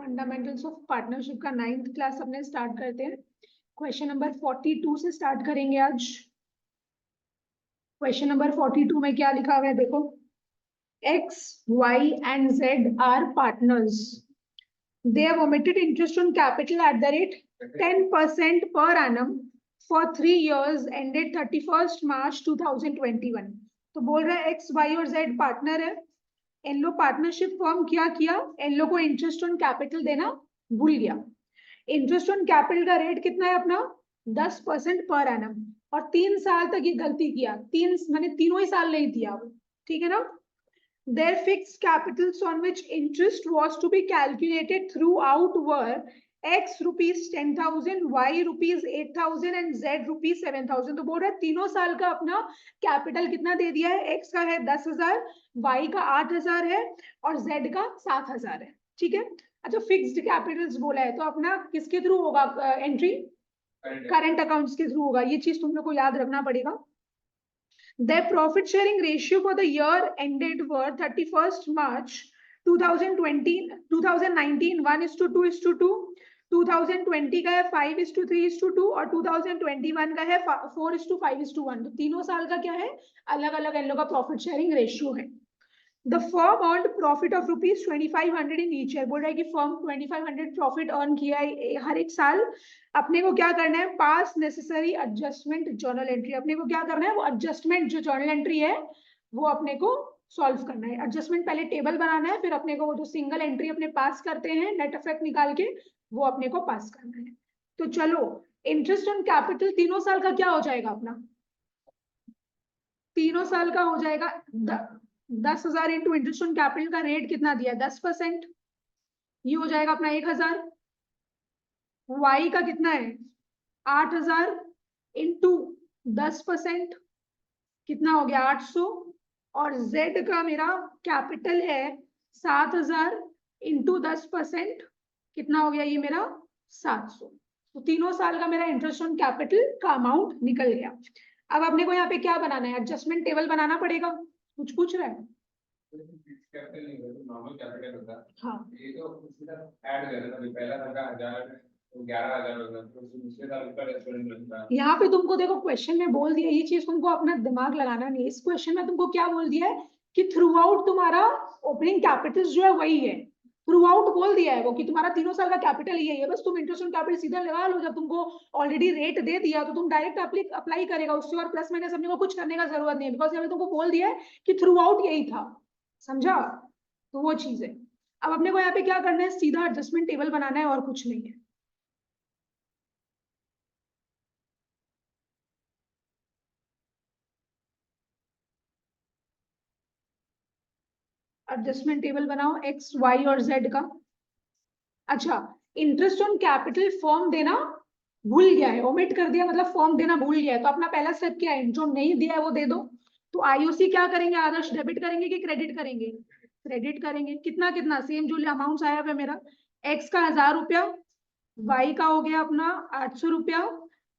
Fundamentals of partnership का 9th class अपने start करते हैं। क्वेश्चन नंबर 42 से स्टार्ट करेंगे आज। क्वेश्चन नंबर 42 में क्या लिखा हुआ है देखो। X, Y and Z are partners. They have omitted interest on capital at the rate 10% per annum for 3 years ended 31st March 2021. तो बोल रहा है X, Y और Z पार्टनर है। इन लोग पार्टनरशिप फॉर्म क्या किया, इन लोग को इंटरेस्ट ऑन कैपिटल देना भूल गया। इंटरेस्ट ऑन कैपिटल का रेट कितना है अपना 10% पर एनम, और 3 साल तक ये गलती किया, मैंने तीनों ही साल नहीं दिया, ठीक है ना। Their fixed capitals on which interest was to be calculated throughout were X rupees 10,000, Y rupees 8,000 and Z rupees 7,000। तो बोल रहा है तीनों साल का अपना कैपिटल कितना दे दिया है, X का है 10,000, Y का 8,000 है और Z का 7,000 है, ठीक है। अच्छा, फिक्स्ड कैपिटल्स बोला है तो अपना किसके थ्रू होगा एंट्री, करंट अकाउंट्स के थ्रू होगा। ये चीज तुम लोग को याद रखना पड़ेगा। Their profit sharing ratio for the year ended were 31st March 2020, 2019 1:2:2, 2020 का है 5:3:2 और 2021 का है 4:5:1। तो तीनों साल का क्या है, अलग अलग इन लोग का प्रॉफिट शेयरिंग रेशियो है। The firm earned profit of rupees 2,500 in each year। बोल रहा है कि फर्म 2,500 प्रॉफिट अर्न किया है हर एक साल। अपने को क्या करना है, पास नेसेसरी एडजस्टमेंट जर्नल एंट्री, अपने को क्या करना है, वो एडजस्टमेंट जो जर्नल एंट्री है वो अपने को सॉल्व करना है। एडजस्टमेंट पहले टेबल बनाना है, फिर अपने को वो जो सिंगल एंट्री अपने पास करते हैं नेट इफेक्ट निकाल के, वो अपने को पास करना है। तो चलो, इंटरेस्ट ऑन कैपिटल तीनों साल का क्या हो जाएगा अपना, तीनों साल का हो जाएगा 10,000 इंटू इंटरेस्ट ऑन कैपिटल का रेट कितना दिया 10%, ये हो जाएगा अपना 1,000। वाई का कितना है 8,000 इंटू 10% कितना हो गया 800, और जेड का मेरा कैपिटल है 7,000 इंटू 10% कितना हो गया ये मेरा 700। तो तीनों साल का मेरा इंटरेस्ट ऑन कैपिटल का अमाउंट निकल गया। अब अपने को यहाँ पे क्या बनाना है, एडजस्टमेंट टेबल बनाना पड़ेगा। कुछ पूछ रहा है, नॉर्मल कैपिटल होता है। हाँ, ये तो ऐड कर रहा था, पहला था 1000 तो 11,000 होगा, तो दूसरे साल का रेस्टोरेंट बनता है। यहाँ पे तुमको देखो क्वेश्चन में बोल दिया, ये चीज तुमको अपना दिमाग लगाना नहीं। इस क्वेश्चन में तुमको क्या बोल दिया है कि थ्रू आउट तुम्हारा ओपनिंग कैपिटल जो है वही है, थ्रू आउट बोल दिया है वो कि तुम्हारा तीनों साल का कैपिटल यही है। बस तुम इंटरेस्ट ऑन कैपिटल सीधा लगा लो, जब तुमको ऑलरेडी रेट दे दिया तो तुम डायरेक्ट अप्लाई करेगा उससे, और प्लस माइनस अपने को कुछ करने का जरूरत नहीं है, बिकॉज यहाँ पे तुमको बोल दिया है कि थ्रू आउट यही था, समझा। तो वो चीज है। अब अपने को यहाँ पे क्या करना है, सीधा एडजस्टमेंट टेबल बनाना है और कुछ नहीं है। एडजस्टमेंट टेबल बनाओ एक्स वाई और जेड का। अच्छा, इंटरेस्ट ऑन कैपिटल फॉर्म देना भूल गया है, ओमिट कर दिया, मतलब फॉर्म देना भूल गया है। तो अपना पहला स्टेप क्या है, जो नहीं दिया है वो दे दो। तो आईओसी क्या करेंगे आदर्श, डेबिट करेंगे कि क्रेडिट करेंगे, क्रेडिट करेंगे। कितना कितना सेम जो अमाउंट आया हुआ मेरा, एक्स का 1,000 रुपया, वाई का हो गया अपना 800 रुपया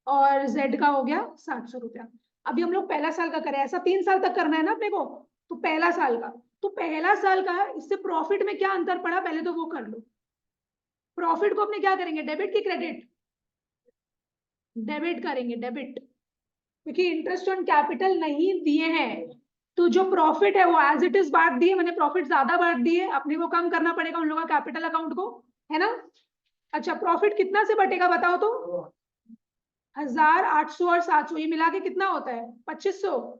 और जेड का हो गया 700 रुपया। अभी हम लोग पहला साल का करें, ऐसा 3 साल तक करना है ना अपने को। तो पहला साल का, तो पहला साल का इससे प्रॉफिट में क्या अंतर पड़ा पहले तो वो कर लो। प्रॉफिट को अपने क्या करेंगे, डेबिट की क्रेडिट, डेबिट करेंगे, डेबिट, क्योंकि इंटरेस्ट ऑन कैपिटल नहीं दिए हैं। तो जो प्रॉफिट है वो एज इट इज बांट दिए, मैंने प्रॉफिट ज्यादा बांट दिए, अपने को कम करना पड़ेगा उन लोगों का कैपिटल अकाउंट को, है ना। अच्छा, प्रॉफिट कितना से बटेगा बताओ तो, 1,000, 800 और 700 ये मिला के कितना होता है 2,500।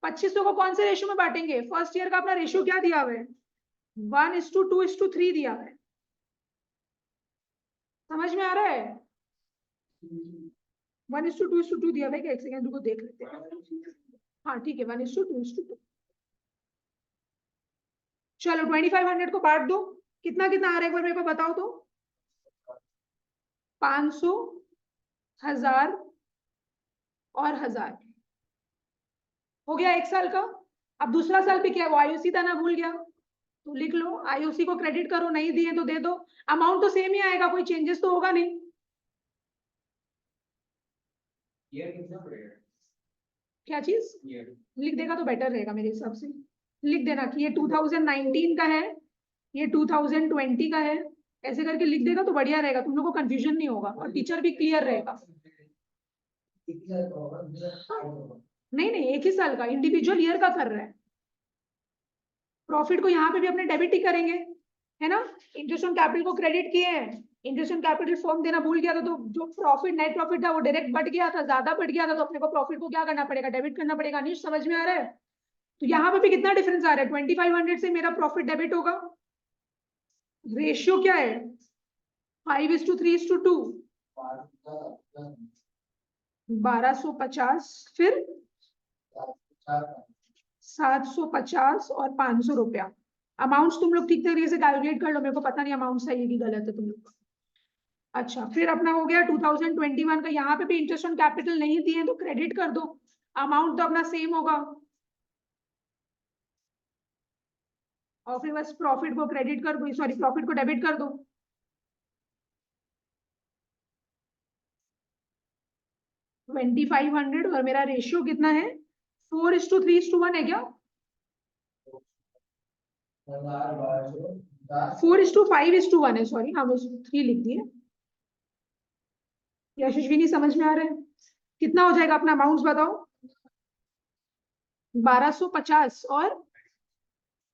2,500 को कौन से रेशियो में बांटेंगे, फर्स्ट ईयर का अपना रेशियो क्या दिया हुआ है 1:2:3 दिया हुआ है, समझ में आ रहा है। 1:2:2 दिया हुआ है, एक सेकंड रुको देख लेते हैं। हाँ ठीक है, 1:2:2। चलो 2,500 को बांट दो, कितना कितना आ रहा है एक बार मेरे को बताओ तो, 500, 1,000 और 1,000 हो गया एक साल का। अब दूसरा साल भी क्या है, वो आईओसी था ना, भूल गया, तो लिख लो आईओसी को क्रेडिट करो, नहीं दिए तो दे दो। अमाउंट तो सेम ही आएगा, कोई चेंजेस तो होगा नहीं। क्या चीज लिख देगा तो बेटर रहेगा मेरे हिसाब से। लिख देना कि ये 2019 का है, ये 2020 का है ऐसे करके लिख देगा तो बढ़िया रहेगा, तुम लोग को कंफ्यूजन नहीं होगा और टीचर भी क्लियर रहेगा। नहीं नहीं, एक ही साल का, इंडिविजुअल ईयर का कर रहा है। प्रॉफिट को यहाँ पे भी अपने डेबिट ही करेंगे, है ना। इंटरेस्ट ऑन कैपिटल को क्रेडिट किए हैं, इंटरेस्ट ऑन कैपिटल फॉर्म देना भूल गया था, तो जो प्रॉफिट नेट प्रॉफिट था वो डायरेक्ट बढ़ गया था, ज्यादा बढ़ गया था, तो अपने को प्रॉफिट को क्या करना पड़ेगा, डेबिट करना पड़ेगा। नहीं समझ में आ रहा है? तो यहाँ पे भी कितना डिफरेंस आ रहा है, 2500 से मेरा प्रॉफिट डेबिट होगा। रेशियो क्या है, 5:3:2, 1250, फिर 750 और 500 रुपया। अमाउंट्स तुम लोग ठीक तरीके से कैलकुलेट कर लो, मेरे को पता नहीं अमाउंट सही है कि गलत है तुम लोग का। अच्छा, फिर अपना हो गया 2021 का, यहाँ पे भी इंटरेस्ट ऑन कैपिटल नहीं दिए तो क्रेडिट कर दो, अमाउंट तो अपना सेम होगा, और फिर बस प्रॉफिट को क्रेडिट कर दो, सॉरी प्रॉफिट को डेबिट कर दो। $2500 और मेरा रेशियो कितना है, 4:3:1 है क्या, 4:5:1 है, सॉरी हाँ, 3 लिख दिए। यशस्विनी समझ में आ रहा है? कितना हो जाएगा अपना अमाउंट बताओ, 1250 और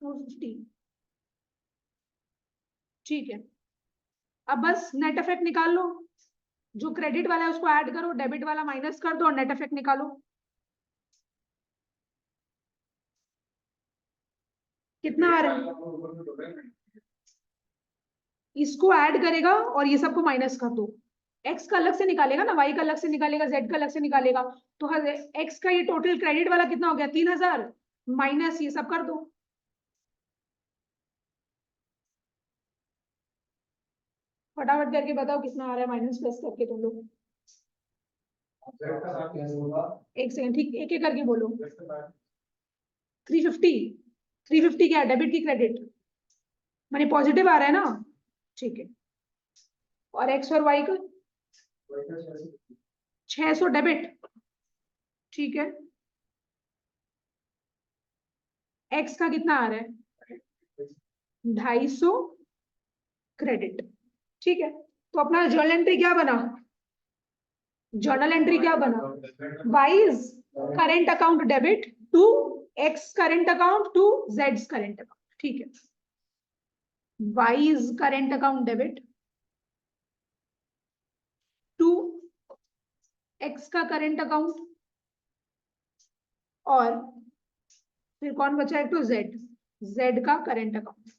450, ठीक है। अब बस नेट इफेक्ट निकाल लो, जो क्रेडिट वाला है उसको ऐड करो, डेबिट वाला माइनस कर दो और नेट इफेक्ट निकालो। कितना आ रहा है, इसको ऐड करेगा और ये सबको माइनस कर दो। एक्स का अलग से निकालेगा ना, वाई का अलग से निकालेगा, जेड का अलग से निकालेगा, तो एक्स का ये टोटल क्रेडिट वाला कितना हो गया, 3000 माइनस ये सब कर दो। फटाफट करके बताओ कितना आ रहा है माइनस प्लस करके तुम लोग। एक सेकंड, ठीक एक एक करके बोलो। 350, 350 क्या डेबिट की क्रेडिट, माने पॉजिटिव आ रहा है ना, ठीक है। और एक्स और वाई का 600 डेबिट, ठीक है। एक्स का कितना आ रहा है, 250 क्रेडिट, ठीक है। तो अपना जर्नल एंट्री क्या बना, जर्नल एंट्री क्या बना, Y's current account debit to X current account to जेड्स करेंट अकाउंट, ठीक है। Y's current account debit to X का करेंट अकाउंट, और फिर कौन बचा है, टू जेड, जेड का करेंट अकाउंट।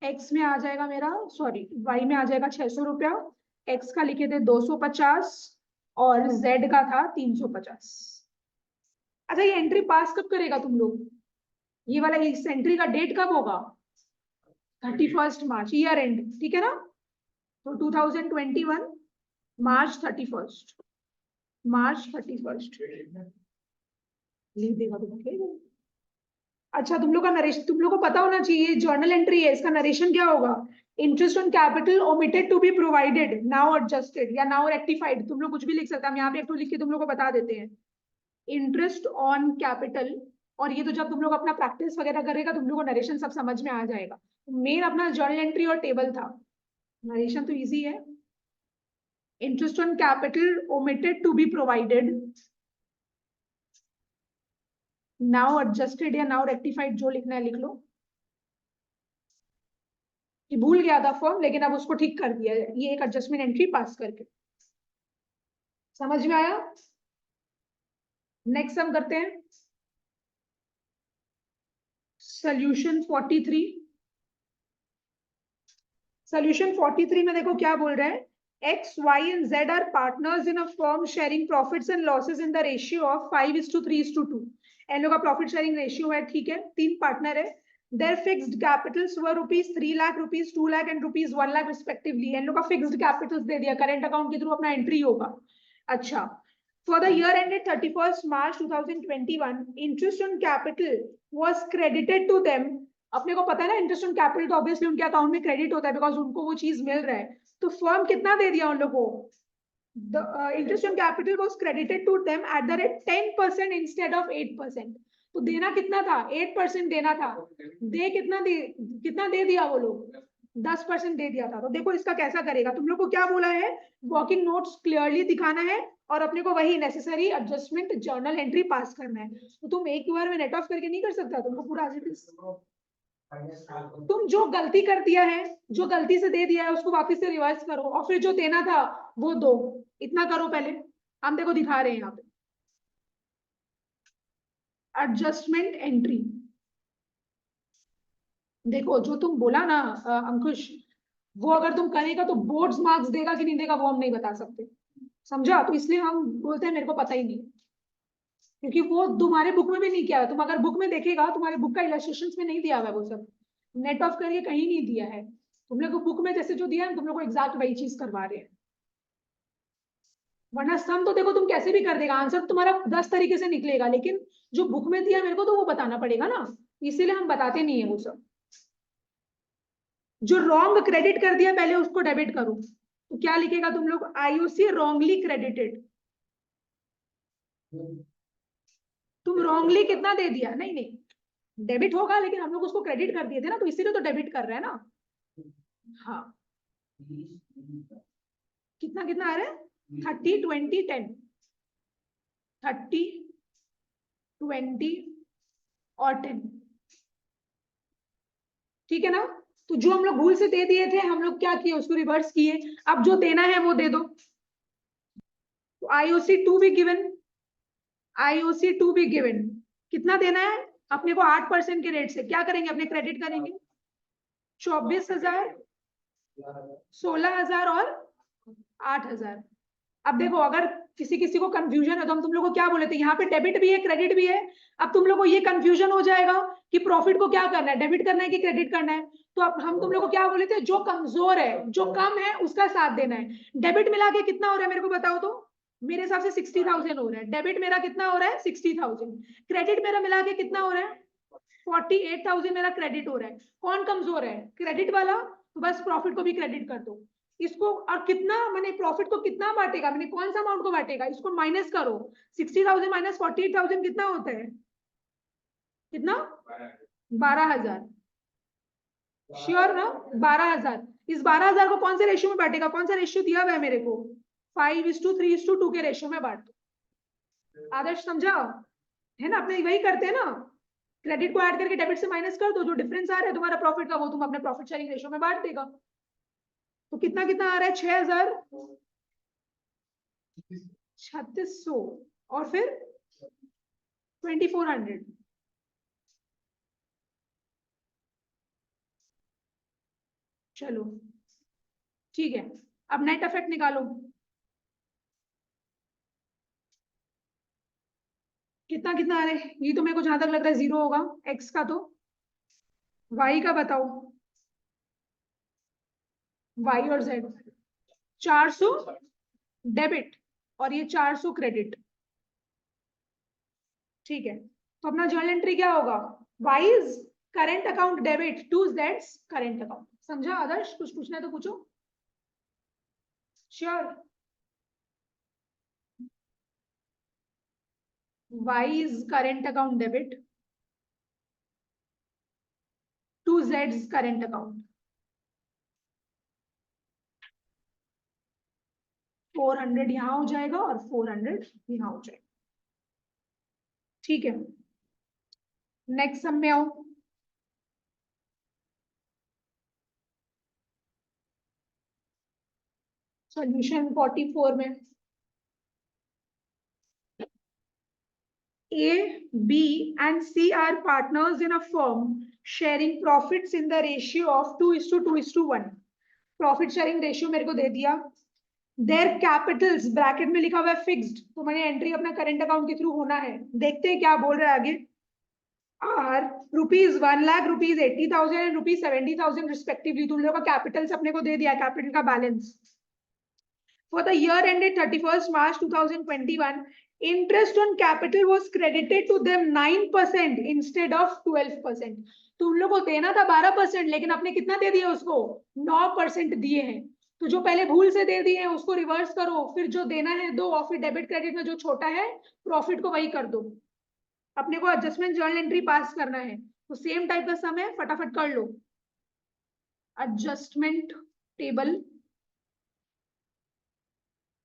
एक्स में आ जाएगा मेरा, सॉरी वाई में आ जाएगा 600 रुपया, एक्स का लिखे थे 250 और जेड का था 350। अच्छा, ये एंट्री पास कब करेगा तुम लोग, ये वाला इस एंट्री का डेट कब होगा, 31 मार्च, ईयर एंड, ठीक है ना। तो 2021 मार्च 31, मार्च 31 लिख देगा तुम। अच्छा, तुम लोग का नरेशन तुम लोग को पता होना चाहिए, जर्नल एंट्री है, इसका नरेशन क्या होगा, interest on capital omitted to be provided now adjusted या नाउ रेक्टिफाइड, तुम लोग कुछ भी लिख सकते हैं, हम यहाँ पे एक तो लिख के तुम लोग को बता देते हैं। इंटरेस्ट ऑन कैपिटल, और ये तो जब तुम लोग अपना प्रैक्टिस वगैरह करेगा तुम लोग को नरेशन सब समझ में आ जाएगा। मेन अपना जर्नल एंट्री और टेबल था, नरेशन तो इजी है। Interest on capital omitted to be provided now adjusted या नाउ रेक्टिफाइड, जो लिखना है लिख लो। ये भूल गया था फॉर्म, लेकिन अब उसको ठीक कर दिया है, ये एक एडजस्टमेंट एंट्री पास करके। समझ में आया? नेक्स्ट हम करते हैं सोल्यूशन 43। सोल्यूशन 43 में देखो क्या बोल रहा है, X Y and Z are partners in a firm sharing profits and losses in the ratio of 5:3:2। इन लोगों का प्रॉफिट शेयरिंग रेशियो है, ठीक है, 3 पार्टनर है। Their fixed capitals were rupees 3 lakh, rupees 2 lakh and rupees 1 lakh respectively. इन लोगों का fixed Capitals दे दिया, करंट अकाउंट के थ्रू अपना एंट्री होगा। अच्छा, for the year ended 31st March 2021, interest on capital was credited to them. अपने को पता है ना, इंटरेस्ट ऑन कैपिटल तो ऑब्वियसली उनके अकाउंट में क्रेडिट होता है, बिकॉज उनको वो चीज मिल रहा है। तो फर्म कितना दे दिया उन लोगों को, the interest on capital was credited to them at the rate 10% instead of 8%. तो देना कितना था, 8% देना था, कितना दे दिया वो लोग, 10% दे दिया था। तो देखो इसका कैसा करेगा, तुम लोग को क्या बोला है, वर्किंग नोट्स क्लियरली दिखाना है और अपने को वही नेसेसरी एडजस्टमेंट जर्नल एंट्री पास करना है। तो तुम एक बार में नेट ऑफ करके नहीं कर सकता, तुमको पूरा तुम जो गलती कर दिया है, जो गलती से दे दिया है उसको वापस से रिवर्स करो और फिर जो देना था वो दो, इतना करो पहले। हम देखो दिखा रहे हैं यहाँ पे एडजस्टमेंट एंट्री। देखो जो तुम बोला ना अंकुश, वो अगर तुम करेगा तो बोर्ड्स मार्क्स देगा कि नहीं देगा वो हम नहीं बता सकते, समझा। तो इसलिए हम बोलते हैं मेरे को पता ही नहीं, क्योंकि वो तुम्हारे बुक में भी नहीं किया है। तुम अगर बुक में देखेगा तुम्हारे बुक का इलस्ट्रेशंस में नहीं दिया हुआ है, वो सब नेट ऑफ करके कहीं नहीं दिया है। तुम लोग को बुक में जैसे जो दिया है तुम लोग को एग्जैक्ट वही चीज करवा रहे हैं, वरना सम तो देखो तुम कैसे भी कर देगा, आंसर तुम्हारा 10 तरीके से निकलेगा, लेकिन जो बुक में दिया मेरे को तो वो बताना पड़ेगा ना, इसीलिए हम बताते नहीं है वो सब। जो रॉन्ग क्रेडिट कर दिया पहले उसको डेबिट करो, तो क्या लिखेगा तुम लोग, आईओसी रॉन्गली क्रेडिटेड। तुम रॉन्गली कितना दे दिया, नहीं नहीं डेबिट होगा, लेकिन हम लोग उसको क्रेडिट कर दिए थे ना, तो इसीलिए तो डेबिट कर रहे हैं ना। हाँ कितना कितना आ रहा है, 30 20 10, 30 20 और 10, ठीक है ना। तो जो हम लोग भूल से दे दिए थे हम लोग क्या किए, उसको रिवर्स किए, अब जो देना है वो दे दो। तो आईओसी 2 भी गिवन, आईओसी 2 भी गिवन, कितना देना है अपने को, 8% के रेट से क्या करेंगे, अपने क्रेडिट करेंगे 24,000, 16,000 और 8,000। अब देखो अगर किसी किसी को कंफ्यूजन है तो हम तुम लोग को क्या बोले थे, यहाँ पे डेबिट भी है क्रेडिट भी है। अब तुम लोग को ये कंफ्यूजन हो जाएगा कि प्रॉफिट को क्या करना है, डेबिट करना है कि क्रेडिट करना है। तो अब हम तुम लोग को क्या बोले थे, जो कमजोर है जो कम है उसका साथ देना है। डेबिट मिला के कितना हो रहा है मेरे को बताओ तो, मेरे हिसाब से 60,000 हो रहा है, डेबिट मेरा कितना हो रहा है 60,000, क्रेडिट मेरा मिला के कितना हो रहा है 48,000 मेरा क्रेडिट हो रहा है। कौन कमजोर है, क्रेडिट वाला, तो बस प्रॉफिट को भी क्रेडिट कर दो इसको। और कितना मैंने प्रॉफिट को कितना बांटेगा, मैंने कौन सा अमाउंट को बांटेगा, इसको माइनस करो, 60,000 माइनस 48,000 कितना होता है, कितना 12,000, श्योर ना 12,000। इस 12,000 को कौन से रेशियो में बांटेगा, कौन सा रेशियो दिया हुआ है मेरे को, 5:3:2 के रेशियो में बांट दो। आदर्श समझा है ना, अपने वही करते हैं ना, क्रेडिट को ऐड करके डेबिट से माइनस कर दो, जो डिफरेंस आ रहा है तुम्हारा प्रॉफिट का वो तुम अपने प्रॉफिट शेयरिंग रेशियो में बांट देगा। तो कितना कितना आ रहा है 6,000, 3,600 और फिर 2,400। चलो ठीक है, अब नेट इफेक्ट निकालो, कितना कितना आ रहा है, ये तो मेरे को जहां तक लग रहा है 0 होगा, एक्स का तो, वाई का बताओ, वाई और जेड 400 डेबिट और ये 400 क्रेडिट, ठीक है। तो अपना जर्नल एंट्री क्या होगा, Y's current account debit to जेड्स करेंट अकाउंट। समझा आदर्श, कुछ पूछना है तो पूछो, sure. Y's current account debit to जेड्स करेंट अकाउंट, 400 यहाँ हो जाएगा और 400 यहाँ हो जाएगा, ठीक है। नेक्स्ट सम में आओ, सॉल्यूशन 44 में, A, B and C are partners in a firm sharing profits in the ratio of 2:2:1। Profit sharing ratio मेरे को दे दिया, देयर कैपिटल्स ब्रैकेट में लिखा हुआ है फिक्स्ड, तो मैंने एंट्री अपना करंट अकाउंट के थ्रू होना है, देखते हैं क्या बोल रहा है आगे। Are rupees 1,00,000, rupees 80,000 and rupees 70,000 respectively, तुम लोगों का कैपिटल्स अपने को दे दिया, कैपिटल का balance. For the year ended 31st March 2021, interest on capital was credited to them 9% instead of 12%। तुम लोग को देना था 12%, लेकिन आपने कितना दे दिया उसको, 9% दिए हैं। तो जो पहले भूल से दे दिए हैं उसको रिवर्स करो, फिर जो देना है दो, और फिर डेबिट क्रेडिट में जो छोटा है प्रॉफिट को वही कर दो। अपने को एडजस्टमेंट जर्नल एंट्री पास करना है, तो सेम टाइप का सम है, फटाफट कर लो। एडजस्टमेंट टेबल,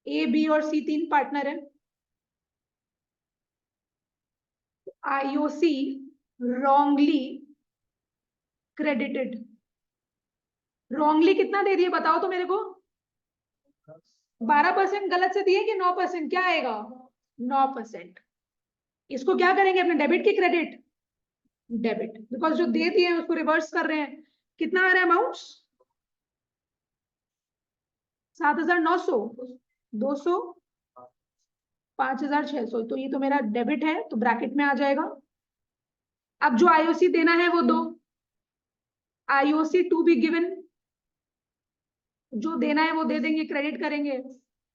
ए बी और सी 3 पार्टनर है, आईओसी रॉन्गली क्रेडिटेड। रॉन्गली कितना दे दिए बताओ तो मेरे को? 12% गलत से दिए कि 9%? क्या आएगा? 9%। इसको क्या करेंगे अपने, डेबिट की क्रेडिट? डेबिट, बिकॉज जो दे दिए हैं उसको रिवर्स कर रहे हैं। कितना आ रहा है अमाउंट? 7,900, 200, 5,600। तो ये तो मेरा डेबिट है, तो ब्रैकेट में आ जाएगा। अब जो आईओसी देना है वो दो, आईओसी टू बी गिवन, जो देना है वो दे देंगे, क्रेडिट करेंगे।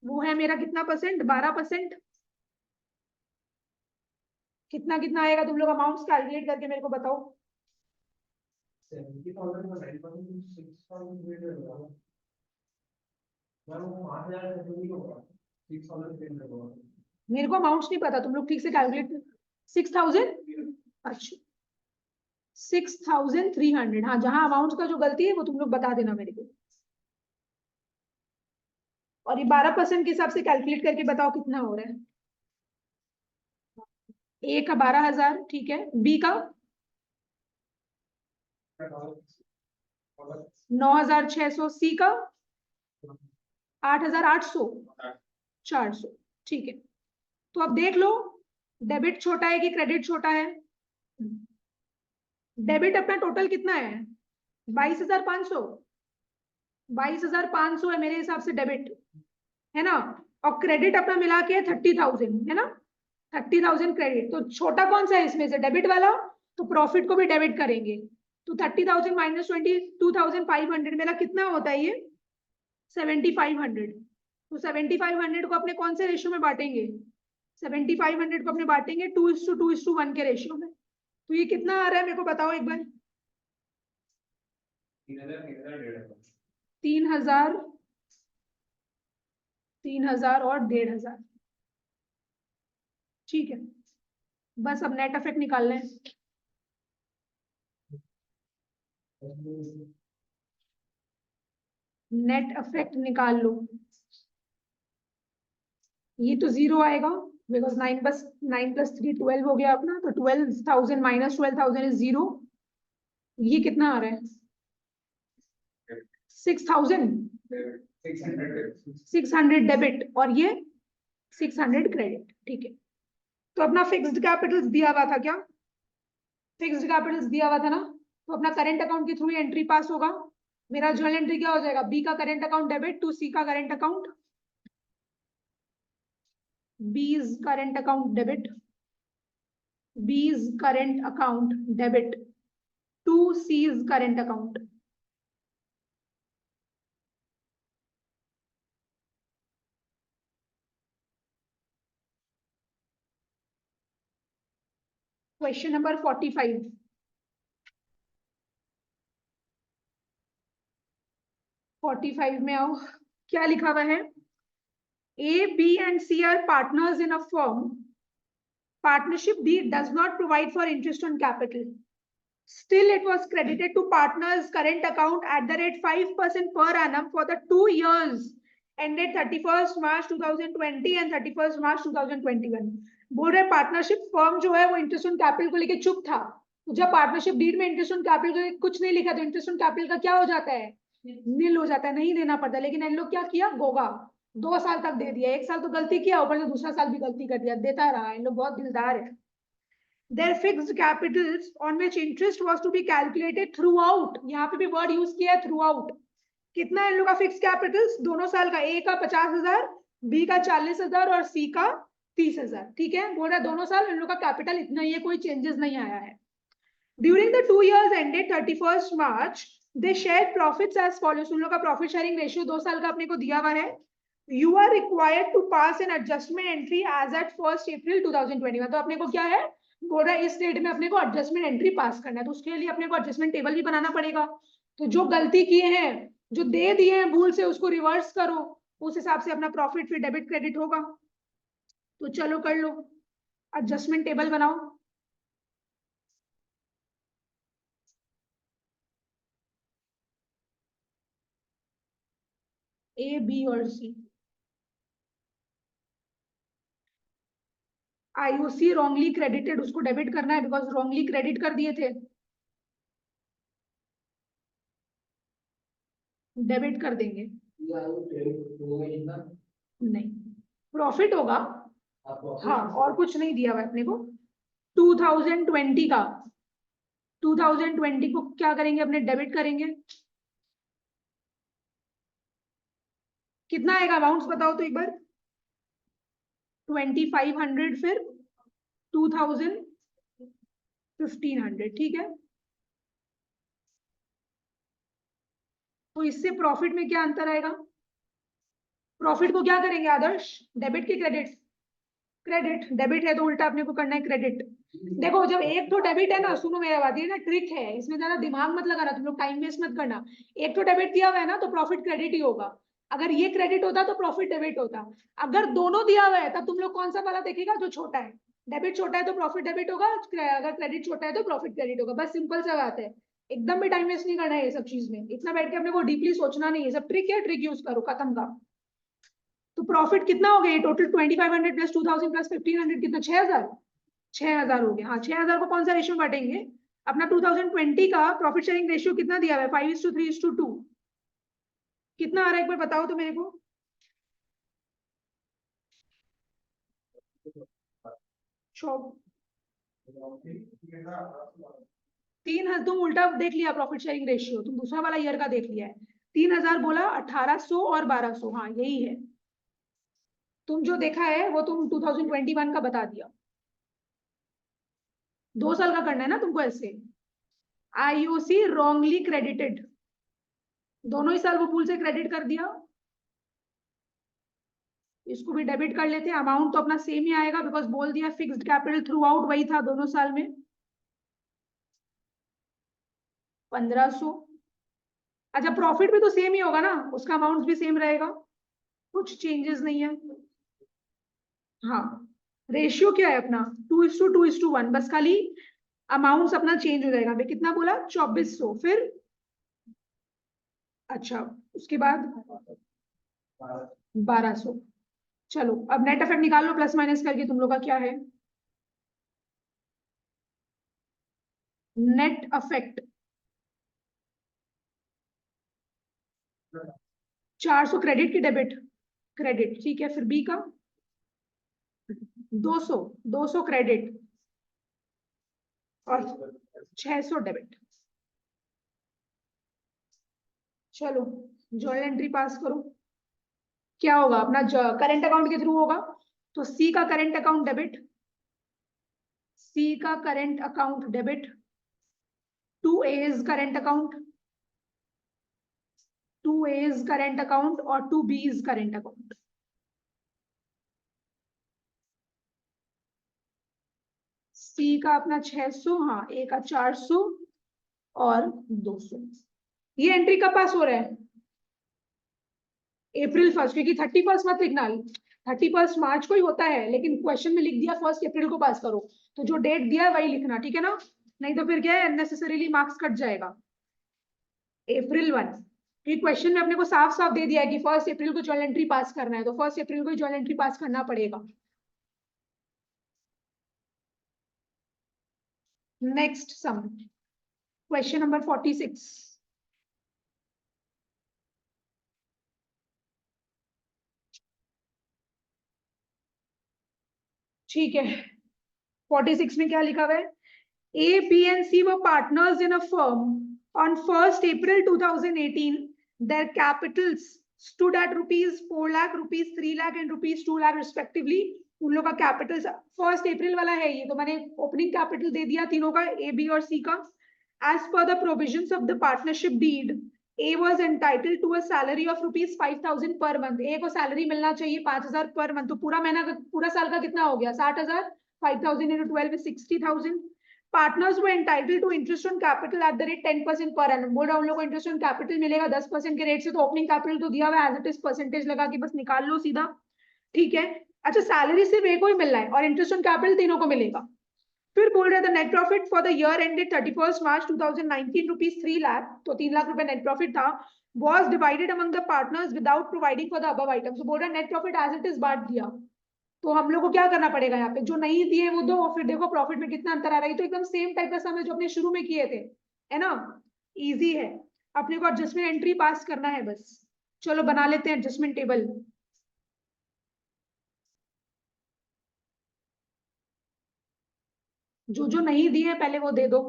वो है मेरा कितना परसेंट? 12%। कितना कितना आएगा? तुम लोग अमाउंट्स कैलकुलेट करके मेरे को बताओ। 70,000 का 9% 6,000 होगा। मैं वो 5,000 नहीं होगा, 6,000 होगा। मेरे को अमाउंट्स नहीं पता, तुम लोग ठीक से कैलकुलेट। 6,000, अच्छा 6,300। हाँ, जहां अमाउंट का जो गलती है वो तुम लोग बता देना मेरे को। और ये 12% के हिसाब से कैलकुलेट करके बताओ कितना हो रहा है। ए का 12,000, ठीक है। बी का 9,600, सी का 8,800, 400, ठीक है। तो अब देख लो, डेबिट छोटा है कि क्रेडिट छोटा है? डेबिट अपना टोटल कितना है? 22,500। 22,500 है मेरे हिसाब से डेबिट, है ना? और क्रेडिट अपना मिला के 30,000 है ना? 30,000 क्रेडिट। तो छोटा कौन सा है इसमें से? डेबिट वाला। तो प्रॉफिट को भी डेबिट करेंगे। तो 30,000 माइनस 22,500 मेरा कितना होता है ये? 7,500। तो 7,500 को अपने कौन से रेशियो में बांटेंगे? 7,500 को अपने बांटेंगे 2:2:1 के रेशियो में। तो ये कितना आ रहा है मेरे को बताओ एक बार। 3,000, 3,000 और 1,500, ठीक है। बस अब नेट इफेक्ट निकाल लें। नेट इफेक्ट निकाल लो। ये तो 0 आएगा, बिकॉज 9+3 12 हो गया अपना। तो 12,000 माइनस 12,000 इज 0। ये कितना आ रहा है? 6,000, 600 डेबिट और ये 600 क्रेडिट, ठीक है। तो अपना फिक्स्ड कैपिटल दिया हुआ था क्या? फिक्स्ड कैपिटल दिया हुआ था ना? तो अपना करंट अकाउंट के थ्रू एंट्री पास होगा। मेरा जर्नल एंट्री क्या हो जाएगा? बी का करंट अकाउंट डेबिट टू सी का current account, B's current account debit, B's current account debit to C's current account. Question number 45. 45 में आओ, क्या लिखा हुआ है? A, B and C are partners in a firm. Partnership B does not provide for interest on capital. Still, it was credited to partners' current account at the rate 5% per annum for the 2 years ended 31st March 2020 and 31st March 2021. बोल रहे partnership firm जो है वो interest on capital को लेके चुप था। तो जब पार्टनरशिप डीड में इंटरेस्ट ऑन कैपिटल कुछ नहीं लिखा तो इंटरेस्ट ऑन कैपिटल का क्या हो जाता है? नील हो जाता है, नहीं देना पड़ता। लेकिन इन लोग क्या किया? गोगा 2 साल तक दे दिया। 1 साल तो गलती किया, ऊपर से दूसरा साल भी गलती कर दिया, देता रहा। इन लोग बहुत दिलदार है। Their fixed capitals on which interest was to be calculated throughout, यहाँ पे भी वर्ड यूज किया है throughout। कितना है इन लोग का फिक्स कैपिटल्स? दोनों साल का। ए का 50,000, बी का 40,000 और सी का 30,000, ठीक है। बोल रहा है दोनों साल इन लोग का कैपिटल इतना ही है, कोई चेंजेस नहीं आया है। During the 2 years ended 31st March, they shared profits as follows. उन लोग का प्रॉफिट शेयरिंग रेशियो 2 साल का अपने को दिया हुआ है। You are required to pass an adjustment entry as at 1st April 2021. तो अपने को क्या है? बोल रहा है इस डेट में अपने को एडजस्टमेंट एंट्री पास करना है। तो उसके लिए अपने को एडजस्टमेंट टेबल भी बनाना पड़ेगा। तो जो गलती किए हैं, जो दे दिए हैं भूल से, उसको रिवर्स करो। उस हिसाब से अपना प्रॉफिट फिर डेबिट क्रेडिट होगा। तो चलो कर लो, एडजस्टमेंट टेबल बनाओ। ए, बी और सी। आईओसी रॉन्गली क्रेडिटेड, उसको डेबिट करना है बिकॉज रॉन्गली क्रेडिट कर दिए थे, डेबिट कर देंगे। नहीं, प्रॉफिट होगा। हाँ, और कुछ नहीं दिया हुआ है अपने को। 2020 का, 2020 को क्या करेंगे अपने, डेबिट करेंगे। कितना आएगा अमाउंट बताओ तो एक बार। 2500, फिर 2000, 1500, ठीक है। तो इससे प्रॉफिट में क्या अंतर आएगा? प्रॉफिट को क्या करेंगे आदर्श, डेबिट की क्रेडिट? क्रेडिट, डेबिट है तो उल्टा अपने को करना है क्रेडिट। देखो जब एक तो डेबिट है ना, सुनो मेरा बात, ये ना ट्रिक है, इसमें ज्यादा दिमाग मत लगाना, तुम लोग टाइम वेस्ट मत करना। एक तो डेबिट दिया हुआ है ना, तो प्रॉफिट क्रेडिट ही होगा। अगर ये क्रेडिट होता तो प्रॉफिट डेबिट होता। अगर दोनों दिया हुआ है तब तुम लोग कौन सा वाला देखेगा, जो छोटा है। डेबिट छोटा है तो प्रॉफिट डेबिट होगा, अगर क्रेडिट छोटा है तो प्रॉफिट क्रेडिट होगा। बस सिंपल सा बात है, एकदम भी टाइम वेस्ट नहीं करना है ये सब चीज में, इतना बैठ के अपने को डीपली सोचना नहीं है। सब ट्रिक है, ट्रिक यूज करो, खत्म का। तो प्रॉफिट कितना हो गया टोटल? 2500 प्लस 2000 प्लस 1500, कितना? 6000। 6000 हो गया। हाँ, 6000 को कौन सा रेशियो बांटेंगे अपना? 2020 का प्रॉफिट शेयरिंग रेशियो कितना दिया हुआ है? 5:3:2। कितना आ रहा है एक बार बताओ तो मेरे को। 3000। तुम उल्टा देख लिया प्रॉफिट शेयरिंग रेशियो, तुम दूसरा वाला ईयर का देख लिया है। 3000 बोला, 1800 और 1200, हाँ यही है। तुम जो देखा है वो तुम 2021 का बता दिया। 2 साल का करना है ना तुमको ऐसे। आईओसी रॉन्गली क्रेडिटेड, दोनों ही साल वो पूल से क्रेडिट कर दिया। इसको भी डेबिट कर लेते हैं। अमाउंट तो अपना सेम ही आएगा बिकॉज बोल दिया फिक्स्ड कैपिटल थ्रू आउट वही था दोनों साल में, 1500। अच्छा, प्रॉफिट भी तो सेम ही होगा ना, उसका अमाउंट भी सेम रहेगा, कुछ चेंजेस नहीं है। हाँ, रेशियो क्या है अपना? 2:2:1, बस खाली अमाउंट अपना चेंज हो जाएगा। अभी कितना बोला? 2400, फिर अच्छा उसके बाद 1200। चलो अब नेट इफेक्ट निकाल लो प्लस माइनस करके, तुम लोग का क्या है नेट इफेक्ट? 400 क्रेडिट की डेबिट? क्रेडिट, ठीक है। फिर बी का 200, 200 क्रेडिट और 600 डेबिट। चलो जर्नल एंट्री पास करो। क्या होगा अपना? करंट अकाउंट के थ्रू होगा, तो सी का करंट अकाउंट डेबिट, सी का current account debit to A's current account, to A's current account और to B's current account. C का अपना 600, हाँ, ए का 400 और 200। ये एंट्री कब पास हो रहा है? April 1, क्योंकि 31 मत लिखना, 31 मार्च को ही होता है, लेकिन क्वेश्चन में लिख दिया 1 अप्रैल को पास करो, तो जो डेट दिया है वही लिखना, ठीक है ना? नहीं तो फिर क्या है, अननेसेसरीली मार्क्स कट जाएगा। April 1, क्योंकि क्वेश्चन में अपने को साफ साफ दे दिया है कि 1 अप्रैल को जर्नल एंट्री पास करना है, तो 1 अप्रैल को ही जर्नल एंट्री पास करना पड़ेगा। Next sum, question number 46। ठीक है, 46 में क्या लिखा हुआ है? A, B and C were partners in a firm. On 1st April 2018, their capitals stood at rupees 4 lakh, rupees 3 lakh and rupees 2 lakh respectively. उन लोग का कैपिटल 1 अप्रैल वाला है ये, तो मैंने ओपनिंग कैपिटल दे दिया तीनों का, ए, बी और सी का। As per the provisions of the partnership deed, A was entitled to a salary of rupees 5000 per month. A को सैलरी मिलना चाहिए 5000 पर मंथ, तो पूरा महीना पूरा साल का कितना हो गया? 60,000, 5000 into 12 is 60,000. पार्टनर्स वो entitle to interest on capital at the rate 10% per annum. बोल रहा हूँ उन लोगों को इंटरेस्ट ऑन कैपिटल मिलेगा 10% के रेट से, तो ओपनिंग कैपिटल तो दिया हुआ है एज इट इज, परसेंटेज लगा के बस निकाल लो सीधा, ठीक है। अच्छा, सैलरी सिर्फ एक को ही मिल रहा है और इंटरेस्ट ऑन कैपिटल तीनों को मिलेगा। फिर बोल रहे थे net profit for the year ended 31 March 2019 rupees 3 lakh, तो 3 लाख रुपए नेट प्रॉफिट था। was divided among the partners without providing for the above items. तो बोल रहा है net profit as it is बांट दिया, तो हम लोग को क्या करना पड़ेगा यहाँ पे, जो नहीं दिए वो दो, और फिर देखो प्रॉफिट में कितना अंतर आ रहा है। तो एकदम सेम टाइप का सम है जो अपने शुरू में किए थे, है ना, इजी है। अपने को एडजस्टमेंट एंट्री पास करना है बस। चलो बना लेते हैं एडजस्टमेंट टेबल। जो जो नहीं दिए हैं पहले वो दे दो।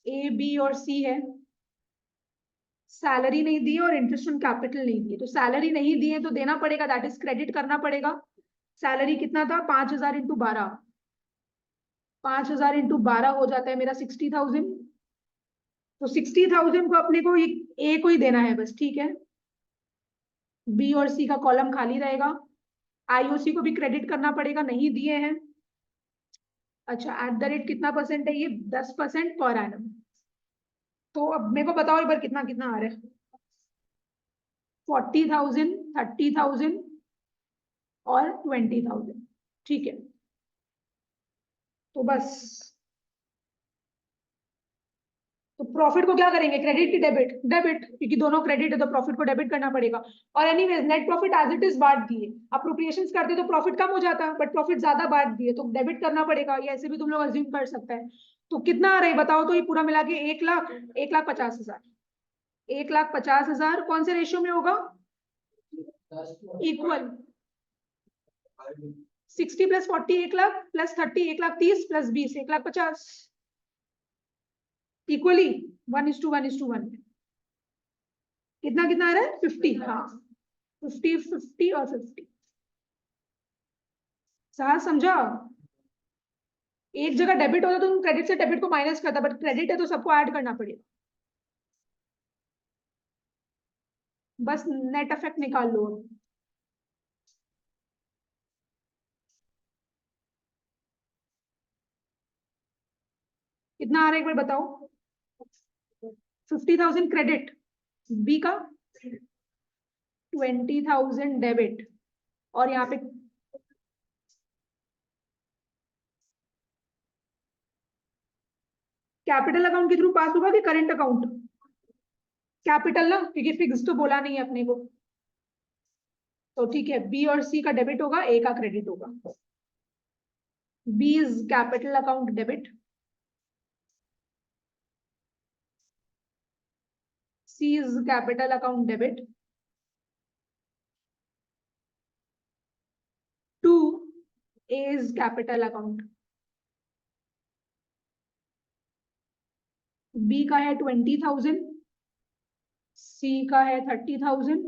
ए बी और सी है, सैलरी नहीं दी और इंटरेस्ट ऑन कैपिटल नहीं दिए। तो सैलरी नहीं दी है तो देना पड़ेगा, दैट इज क्रेडिट करना पड़ेगा। सैलरी कितना था, 5,000 इंटू 12, 5,000 इंटू 12 हो जाता है मेरा 60,000। तो 60,000 को अपने को ए को ही देना है बस, ठीक है। बी और सी का कॉलम खाली रहेगा। आईओसी को भी क्रेडिट करना पड़ेगा, नहीं दिए हैं। अच्छा, एट द रेट कितना परसेंट है ये, 10% पर एनम। तो अब मेरे को बताओ एक बार कितना कितना आ रहा है। 40,000, 30,000 और 20,000, ठीक है। तो बस, तो प्रॉफिट को क्या करेंगे, क्रेडिट की डेबिट, डेबिट, क्योंकि दोनों क्रेडिट है तो प्रॉफिट को डेबिट करना पड़ेगा। और anyways net profit as it is बांट दिए, अप्रोप्रिएशंस करते तो प्रॉफिट कम हो जाता, बट प्रॉफिट ज्यादा बांट दिए तो डेबिट करना पड़ेगा। ये ऐसे भी तुम लोग अज्यूम कर सकते हैं। तो कितना आ रहा है बताओ तो, ये पूरा मिला के 1,00,000, 1,50,000, 1,50,000 कौन से रेशियो में होगा, equal. 60 plus 40 1,00,000 plus 30 1,30,000 plus 20 1,50,000, equally 1:1:1। कितना कितना आ रहा है, 50, हाँ 50 50 और 50। साहस समझा। एक जगह डेबिट होता तो तुम क्रेडिट से डेबिट को माइनस करता, बट क्रेडिट है तो सबको ऐड करना पड़ेगा। बस नेट इफेक्ट निकाल लो। कितना आ रहा है एक बार बताओ। 50,000 क्रेडिट, बी का 20,000 डेबिट, और यहाँ पे कैपिटल अकाउंट के थ्रू पास होगा कि करंट अकाउंट, कैपिटल ना, क्योंकि फिक्स तो बोला नहीं है अपने को। तो ठीक है, बी और सी का डेबिट होगा, ए का क्रेडिट होगा। B is capital account debit, C is capital account debit. 2, A is capital account. B का है 20,000, C का है 30,000,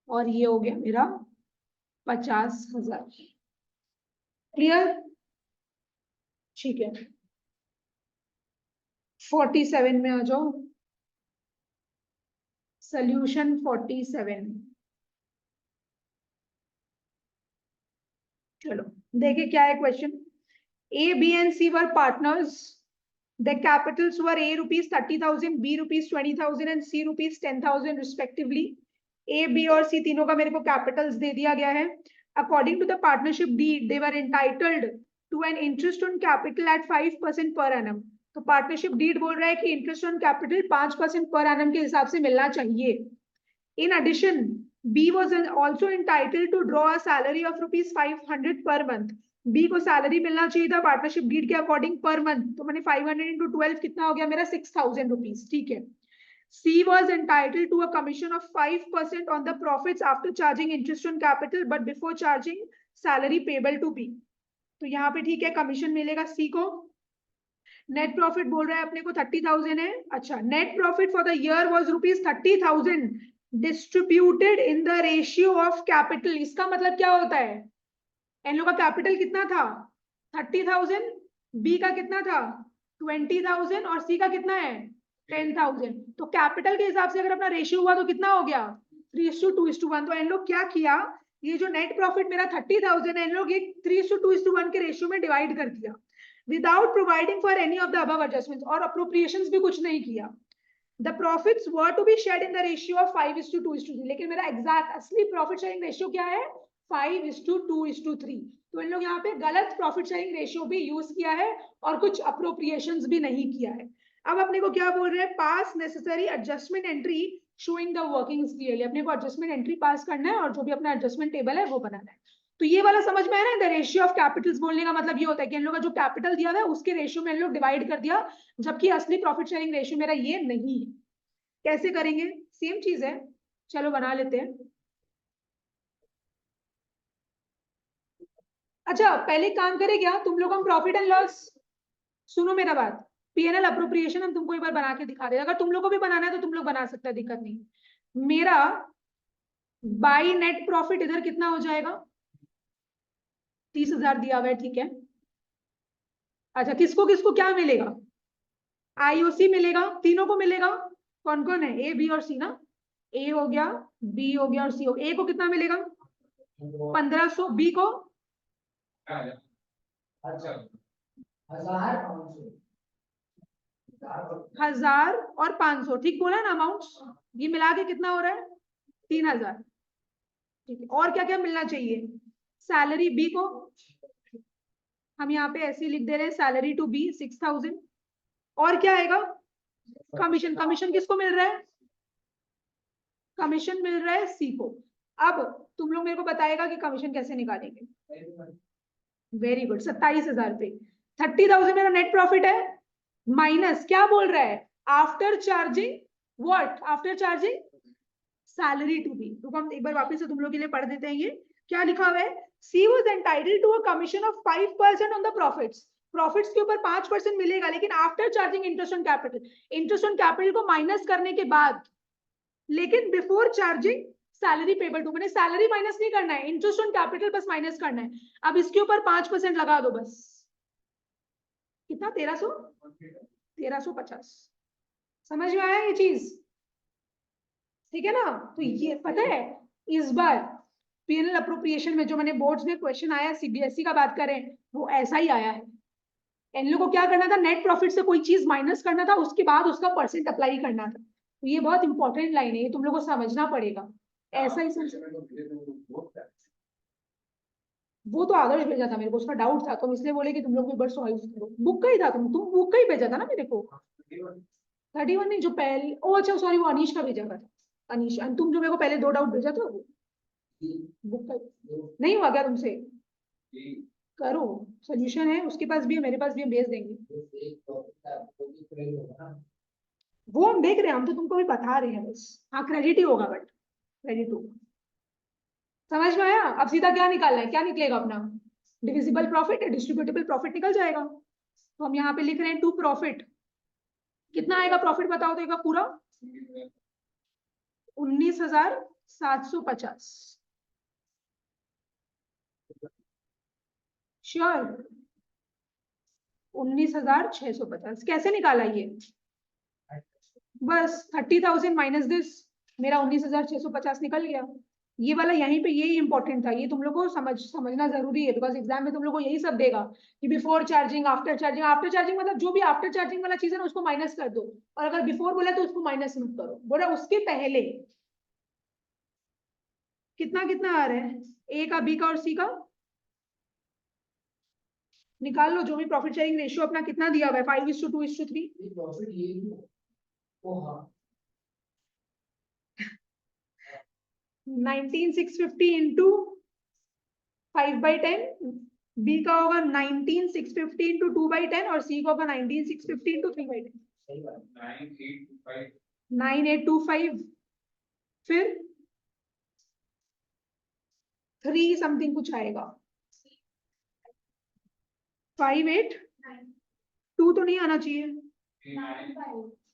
और ये हो गया मेरा 50,000। क्लियर, ठीक है। 47 में आ जाओ, सोल्यूशन 47। चलो देखिए क्या है question. A, B and C were partners. The capitals were A rupees 30,000, B rupees 20,000 and C rupees 10,000 respectively. A, B और C तीनों का मेरे को कैपिटल्स दे दिया गया है। According to the partnership deed, they were entitled to an interest on capital at 5% per annum. तो partnership deed बोल रहा है कि interest on capital 5% per annum के हिसाब से मिलना चाहिए। In addition, B was also entitled to draw a salary of rupees 500 per month. B को सैलरी मिलना चाहिए था पार्टनरशिप डीड के अकॉर्डिंग पर मंथ। तो मैंने 500 into 12 कितना हो गया मेरा 6,000 रुपीज, ठीक है। C was entitled to a commission of 5% on the profits after charging interest on capital but before charging salary payable to B. तो यहाँ पे ठीक है, कमीशन मिलेगा C को। नेट प्रॉफिट बोल रहा है अपने को 30,000 है। अच्छा, net profit for the year was rupees 30,000 distributed in the ratio of capital. इसका मतलब क्या होता है, इन लोगों का कैपिटल कितना था 30,000, बी का कितना था 20,000 और सी का कितना है 10,000। तो कैपिटल के हिसाब से अगर अपना रेशियो हुआ तो कितना हो गया 3:2:1। तो इन लोग क्या किया, ये जो नेट प्रॉफिट मेरा 30,000 है, इन लोग ये 3:2:1 के रेशियो में डिवाइड कर दिया without providing for any of the above adjustments, और अप्रोप्रिएशंस भी कुछ नहीं किया। The profits were to be shared in the ratio of 5:2:3, लेकिन मेरा एग्जैक्ट असली प्रॉफिट शेयरिंग रेशियो क्या है 5:2:3। तो इन लोग यहाँ पे गलत प्रॉफिट शेयरिंग रेशियो भी यूज किया है और कुछ अप्रोप्रिएशंस भी नहीं किया है। अब अपने को क्या बोल रहे हैं, पास necessary adjustment entry showing the workings clearly. अपने को एडजस्टमेंट एंट्री पास करना है और जो भी अपना एडजस्टमेंट टेबल है वो बनाना है। तो ये वाला समझ में आया ना, द रेशियो ऑफ कैपिटल्स बोलने का मतलब ये होता है कि इन लोगों का जो कैपिटल दिया हुआ है उसके रेशियो में इन लोग डिवाइड कर दिया, जबकि असली प्रॉफिट शेयरिंग रेशियो मेरा ये नहीं है। कैसे करेंगे, सेम चीज है, चलो बना लेते हैं। अच्छा पहले काम करें क्या, तुम लोग हम प्रॉफिट एंड लॉस, सुनो मेरा बात, पीएनएल अप्रोप्रिएशन हम तुमको एक बार बना के दिखा दे, अगर तुम लोग को भी बनाना है तो तुम लोग बना सकते हैं, दिक्कत नहीं। मेरा बाई नेट प्रॉफिट इधर कितना हो जाएगा, 30,000 दिया हुआ है, ठीक है। अच्छा किसको किसको क्या मिलेगा, आईओसी मिलेगा, तीनों को मिलेगा। कौन कौन है, ए बी और सी ना, ए हो गया, बी हो गया और सी हो गया। ए को कितना मिलेगा 1500, बी को 1000 और 500, ठीक बोला ना अमाउंट्स, ये मिला के कितना हो रहा है 3000, ठीक है। और क्या क्या मिलना चाहिए, सैलरी बी को, हम यहाँ पे ऐसे लिख दे रहे हैं, सैलरी टू बी 6000। और क्या आएगा, कमीशन, कमीशन किसको मिल रहा है, कमीशन मिल रहा है सी को। अब तुम लोग मेरे को बताएगा कि कमीशन कैसे निकालेंगे। वेरी गुड, 27,000 पे 30,000 मेरा नेट प्रॉफिट है, माइनस क्या बोल रहा है, after charging what, after charging salary to B. तो हम एक बार वापस से तुम लोग के लिए पढ़ देते हैं, ये क्या लिखा हुआ है, C was entitled to a commission of 5% on the profits, profits के ऊपर 5% मिलेगा, लेकिन after charging interest on capital, interest on capital को माइनस करने के बाद, लेकिन before charging salary payable to, मैंने सैलरी माइनस नहीं करना है, इंटरेस्ट ऑन कैपिटल बस माइनस करना है। अब इसके ऊपर 5% लगा दो बस, कितना 1350, समझ में आया ये चीज, ठीक है ना। तो ये पता है, इस बार पीएनएल अप्रोप्रिएशन में जो मैंने बोर्ड्स में क्वेश्चन आया, सीबीएसई का बात करें, वो ऐसा ही आया है। इन लोगों को क्या करना था, नेट प्रॉफिट से कोई चीज माइनस करना था, उसके बाद उसका परसेंट अप्लाई करना था। तो ये बहुत इंपॉर्टेंट लाइन है, ये तुम लोगों को समझना पड़ेगा, ऐसा ही समझ। वो तो आदर्श भेजा था मेरे को, उसका डाउट था, तो इसलिए बोले कि तुम लोग भी बस सॉल्व करो, बुक का ही था, तुम बुक का ही भेजा था ना मेरे को। 31 नहीं, जो पहले, ओ अच्छा सॉरी, वो अनीश का भेजा था, अनीश, तुम जो मेरे को पहले 2 डाउट भेजा था वो बुक का नहीं हुआ क्या तुमसे, करो, सोल्यूशन है उसके पास भी है, मेरे पास भी है, भेज देंगे। वो हम देख रहे हैं, हम तो तुमको भी बता रहे हैं बस, हाँ क्रेडिट ही होगा, बट क्रेडिट होगा, समझ में आया। अब सीधा क्या निकालना है, क्या निकलेगा अपना, डिविजिबल प्रॉफिट है, डिस्ट्रीब्यूटेबल प्रॉफिट निकल जाएगा। तो हम यहाँ पे लिख रहे हैं टू प्रॉफिट, कितना आएगा प्रॉफिट बताओ तो एक बार पूरा, 19,750, श्योर 19,650, कैसे निकाला ये, बस 30,000 माइनस दिस, मेरा 19,650 निकल गया। ये वाला यहीं पे यही इंपॉर्टेंट था, ये तुम लोग को समझना जरूरी है, बिकॉज एग्जाम में तुम लोग को यही सब देगा कि before charging, after charging, after charging मतलब जो भी आफ्टर चार्जिंग वाला चीज है ना उसको माइनस कर दो, और अगर बिफोर बोला तो उसको माइनस मत करो, बोला उसके पहले कितना कितना आ रहा है, ए का, बी का और सी का निकाल लो, जो भी प्रॉफिट शेयरिंग रेशियो अपना कितना दिया हुआ है, 5:2:3, 19,650 इंटू 5/10, बी का होगा 19,650 इंटू 2/10, और सी का होगा 19,650 इंटू 3/10, 9825, फिर 3 समथिंग कुछ आएगा, 582 तो नहीं आना चाहिए,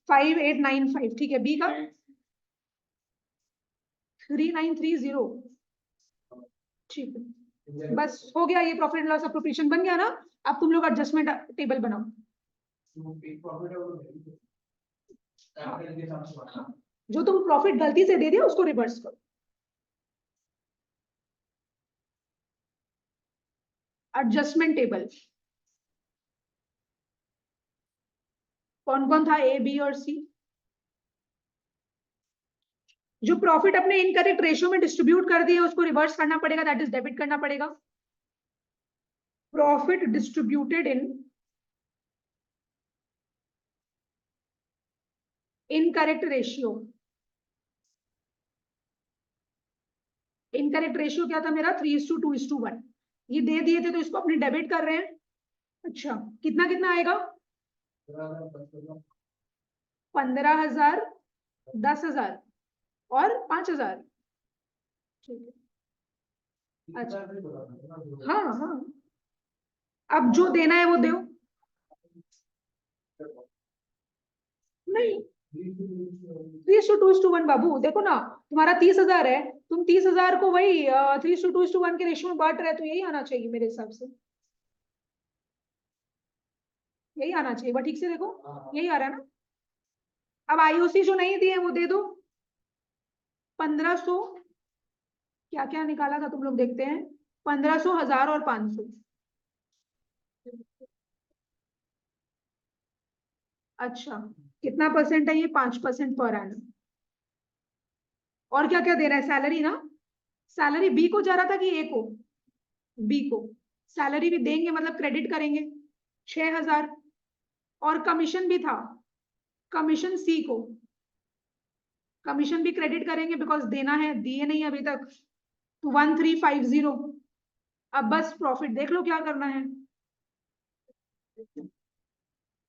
5895, ठीक है। बी का 3930, ठीक है, बस हो गया, ये प्रॉफिट एंड लॉस अप्रोप्रिएशन बन गया ना। अब तुम लोग एडजस्टमेंट टेबल बनाओ, जो तुम प्रॉफिट गलती से दे दिया उसको रिवर्स करो, एडजस्टमेंट टेबल कौन कौन था, ए बी और सी, जो प्रॉफिट अपने इनकरेक्ट रेशियो में डिस्ट्रीब्यूट कर दिए उसको रिवर्स करना पड़ेगा, दैट इज डेबिट करना पड़ेगा। Profit distributed in incorrect ratio, incorrect ratio क्या था मेरा 3:2:1, ये दे दिए थे तो इसको अपने डेबिट कर रहे हैं। अच्छा कितना कितना आएगा 15,000, 10,000 और 5,000। ठीक है अच्छा हाँ हाँ, अब जो देना है वो दो। नहीं 3:2:1 बाबू, देखो ना तुम्हारा 30,000 है, तुम 30,000 को वही 3:2:1 के रेशियो में बांट रहे, तो यही आना चाहिए मेरे हिसाब से, यही आना चाहिए। वह ठीक से देखो यही आ रहा है ना। अब आईओसी जो नहीं दिए वो दे दो। 1500 क्या क्या निकाला था तुम लोग, देखते हैं। 1500, 1000 और 500। अच्छा कितना परसेंट है ये, 5% पर एनम। और क्या क्या दे रहा है, सैलरी ना, सैलरी बी को जा रहा था कि ए को, बी को सैलरी भी देंगे, मतलब क्रेडिट करेंगे 6,000। और कमीशन भी था, कमीशन सी को, कमीशन भी क्रेडिट करेंगे बिकॉज देना है, दिए नहीं अभी तक, तो 1350। अब बस प्रॉफिट देख लो क्या करना है।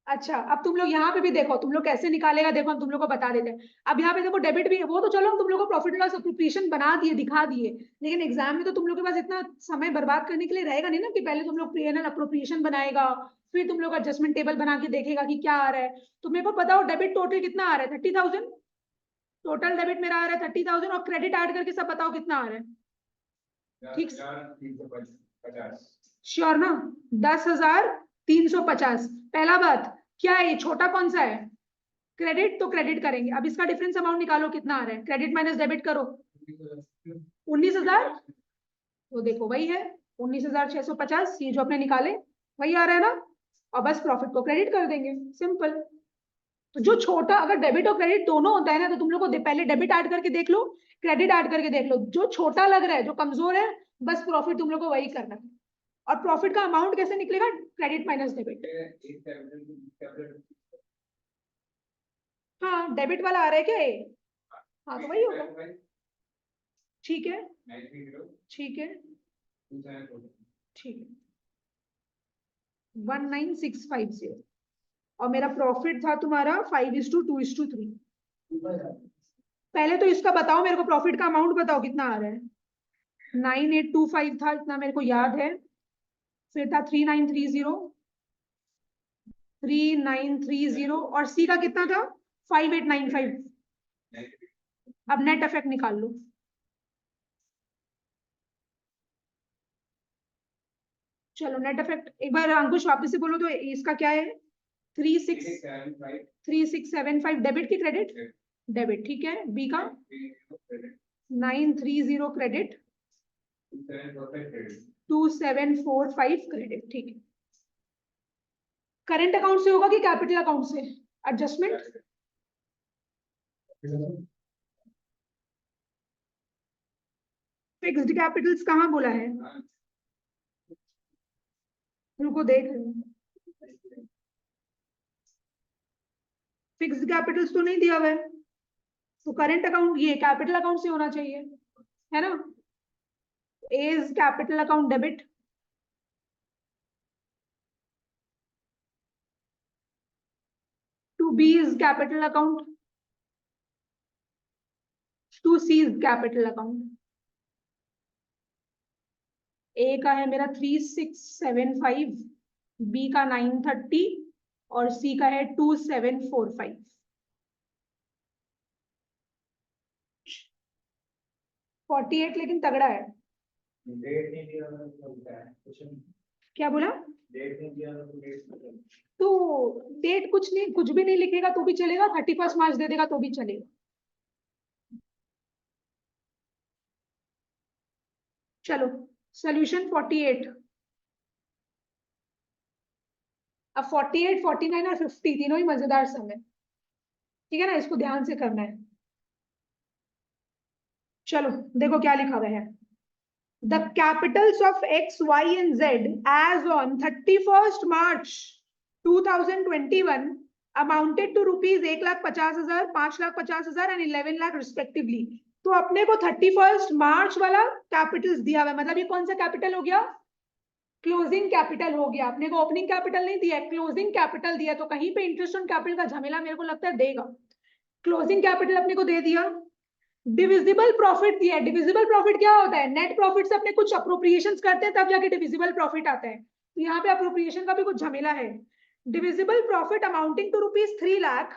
अच्छा अब तुम लोग यहाँ पे भी देखो, तुम लोग कैसे निकालेगा देखो, हम तुम लोग को बता देते हैं। अब यहाँ पे देखो डेबिट भी है, वो तो चलो हम तुम लोग को प्रॉफिट लॉस एप्रोप्रिएशन बना दिए, दिखा दिए, लेकिन एग्जाम में तो तुम लोग के पास इतना समय बर्बाद करने के लिए रहेगा नहीं ना, कि पहले तुम लोग P&L एप्रोप्रिएशन बनाएगा, फिर तुम लोग एडजस्टमेंट टेबल बना के देखेगा कि क्या आ रहा है। तो मेरे को बताओ डेबिट टोटल कितना आ रहा है, 30,000। टोटल डेबिट मेरा आ रहा है 30,000, और क्रेडिट ऐड करके सब बताओ कितना आ रहा है। ठीक 350। श्योर ना, 10,350। पहला बात क्या है, ये छोटा कौन सा है, क्रेडिट, तो क्रेडिट करेंगे। अब इसका डिफरेंस अमाउंट निकालो कितना आ रहा है, क्रेडिट माइनस डेबिट करो, 19,000। तो देखो वही है 19,650, ये जो अपने निकाले वही आ रहा है ना, और बस प्रॉफिट को क्रेडिट कर देंगे, सिंपल। तो जो छोटा, अगर डेबिट और क्रेडिट दोनों होता है ना, तो तुम लोग को पहले डेबिट ऐड करके देख लो, क्रेडिट ऐड करके देख लो, जो छोटा लग रहा है, जो कमजोर है, बस प्रॉफिट तुम लोग को वही करना है। और प्रॉफिट का अमाउंट कैसे निकलेगा, क्रेडिट माइनस डेबिट। हाँ डेबिट वाला आ रहा है क्या ये, हाँ तो वही होगा। ठीक है ठीक है ठीक है, 19,650। और मेरा प्रॉफिट था तुम्हारा 5:2:3। पहले तो इसका बताओ मेरे को, प्रॉफिट का अमाउंट बताओ कितना आ रहा है। 9,825 था, इतना मेरे को याद है। फिर था 3,930 और सी का कितना था 5,895। अब नेट इफेक्ट निकाल लो। चलो नेट इफेक्ट एक बार अंकुश वापस से बोलो तो, इसका क्या है 3675 डेबिट की क्रेडिट, डेबिट ठीक है। बी का 930 क्रेडिट, 2745 क्रेडिट, ठीक है। करंट अकाउंट से होगा कि कैपिटल अकाउंट से, एडजस्टमेंट। फिक्स्ड कैपिटल्स कहाँ बोला है, रुको देख रहे हैं। फिक्स्ड कैपिटल्स तो नहीं दिया हुआ है, तो करंट अकाउंट ये कैपिटल अकाउंट से होना चाहिए, है ना। A is capital account debit, to B is capital account, to C is capital account. A का है मेरा 3675, बी का 930 और सी का है 2745। 48 लेकिन तगड़ा है। क्या बोला, तो डेट कुछ नहीं, कुछ भी नहीं लिखेगा तो भी चलेगा, 31 मार्च दे देगा तो भी चलेगा। चलो सोल्यूशन 48। अब 48, 49 और 50 तीनों ही मजेदार सम है, ठीक है ना, इसको ध्यान से करना है। चलो देखो क्या लिखा हुआ है, the capitals of X, Y and Z as on 31st March 2021 amounted to rupees 1,50,000, 5,50,000 and 11 lakh respectively. तो अपने को 31 मार्च वाला कैपिटल्स दिया हुआ है, मतलब ये कौन सा कैपिटल हो गया, क्लोजिंग कैपिटल हो गया। अपने को ओपनिंग कैपिटल नहीं दिया है, क्लोजिंग कैपिटल दिया, तो कहीं पे इंटरेस्ट ऑन कैपिटल का झमेला मेरे को लगता है देगा। क्लोजिंग कैपिटल अपने को दे दिया। डिविजिबल प्रॉफिट दिया है। डिविजिबल प्रॉफिट क्या होता है, नेट प्रॉफिट से अपने कुछ अप्रोप्रिएशन करते हैं तब जाके डिविजिबल प्रॉफिट आता है, तो यहाँ पे अप्रोप्रिएशन का भी कुछ झमेला है। Divisible profit amounting to rupees 3 lakh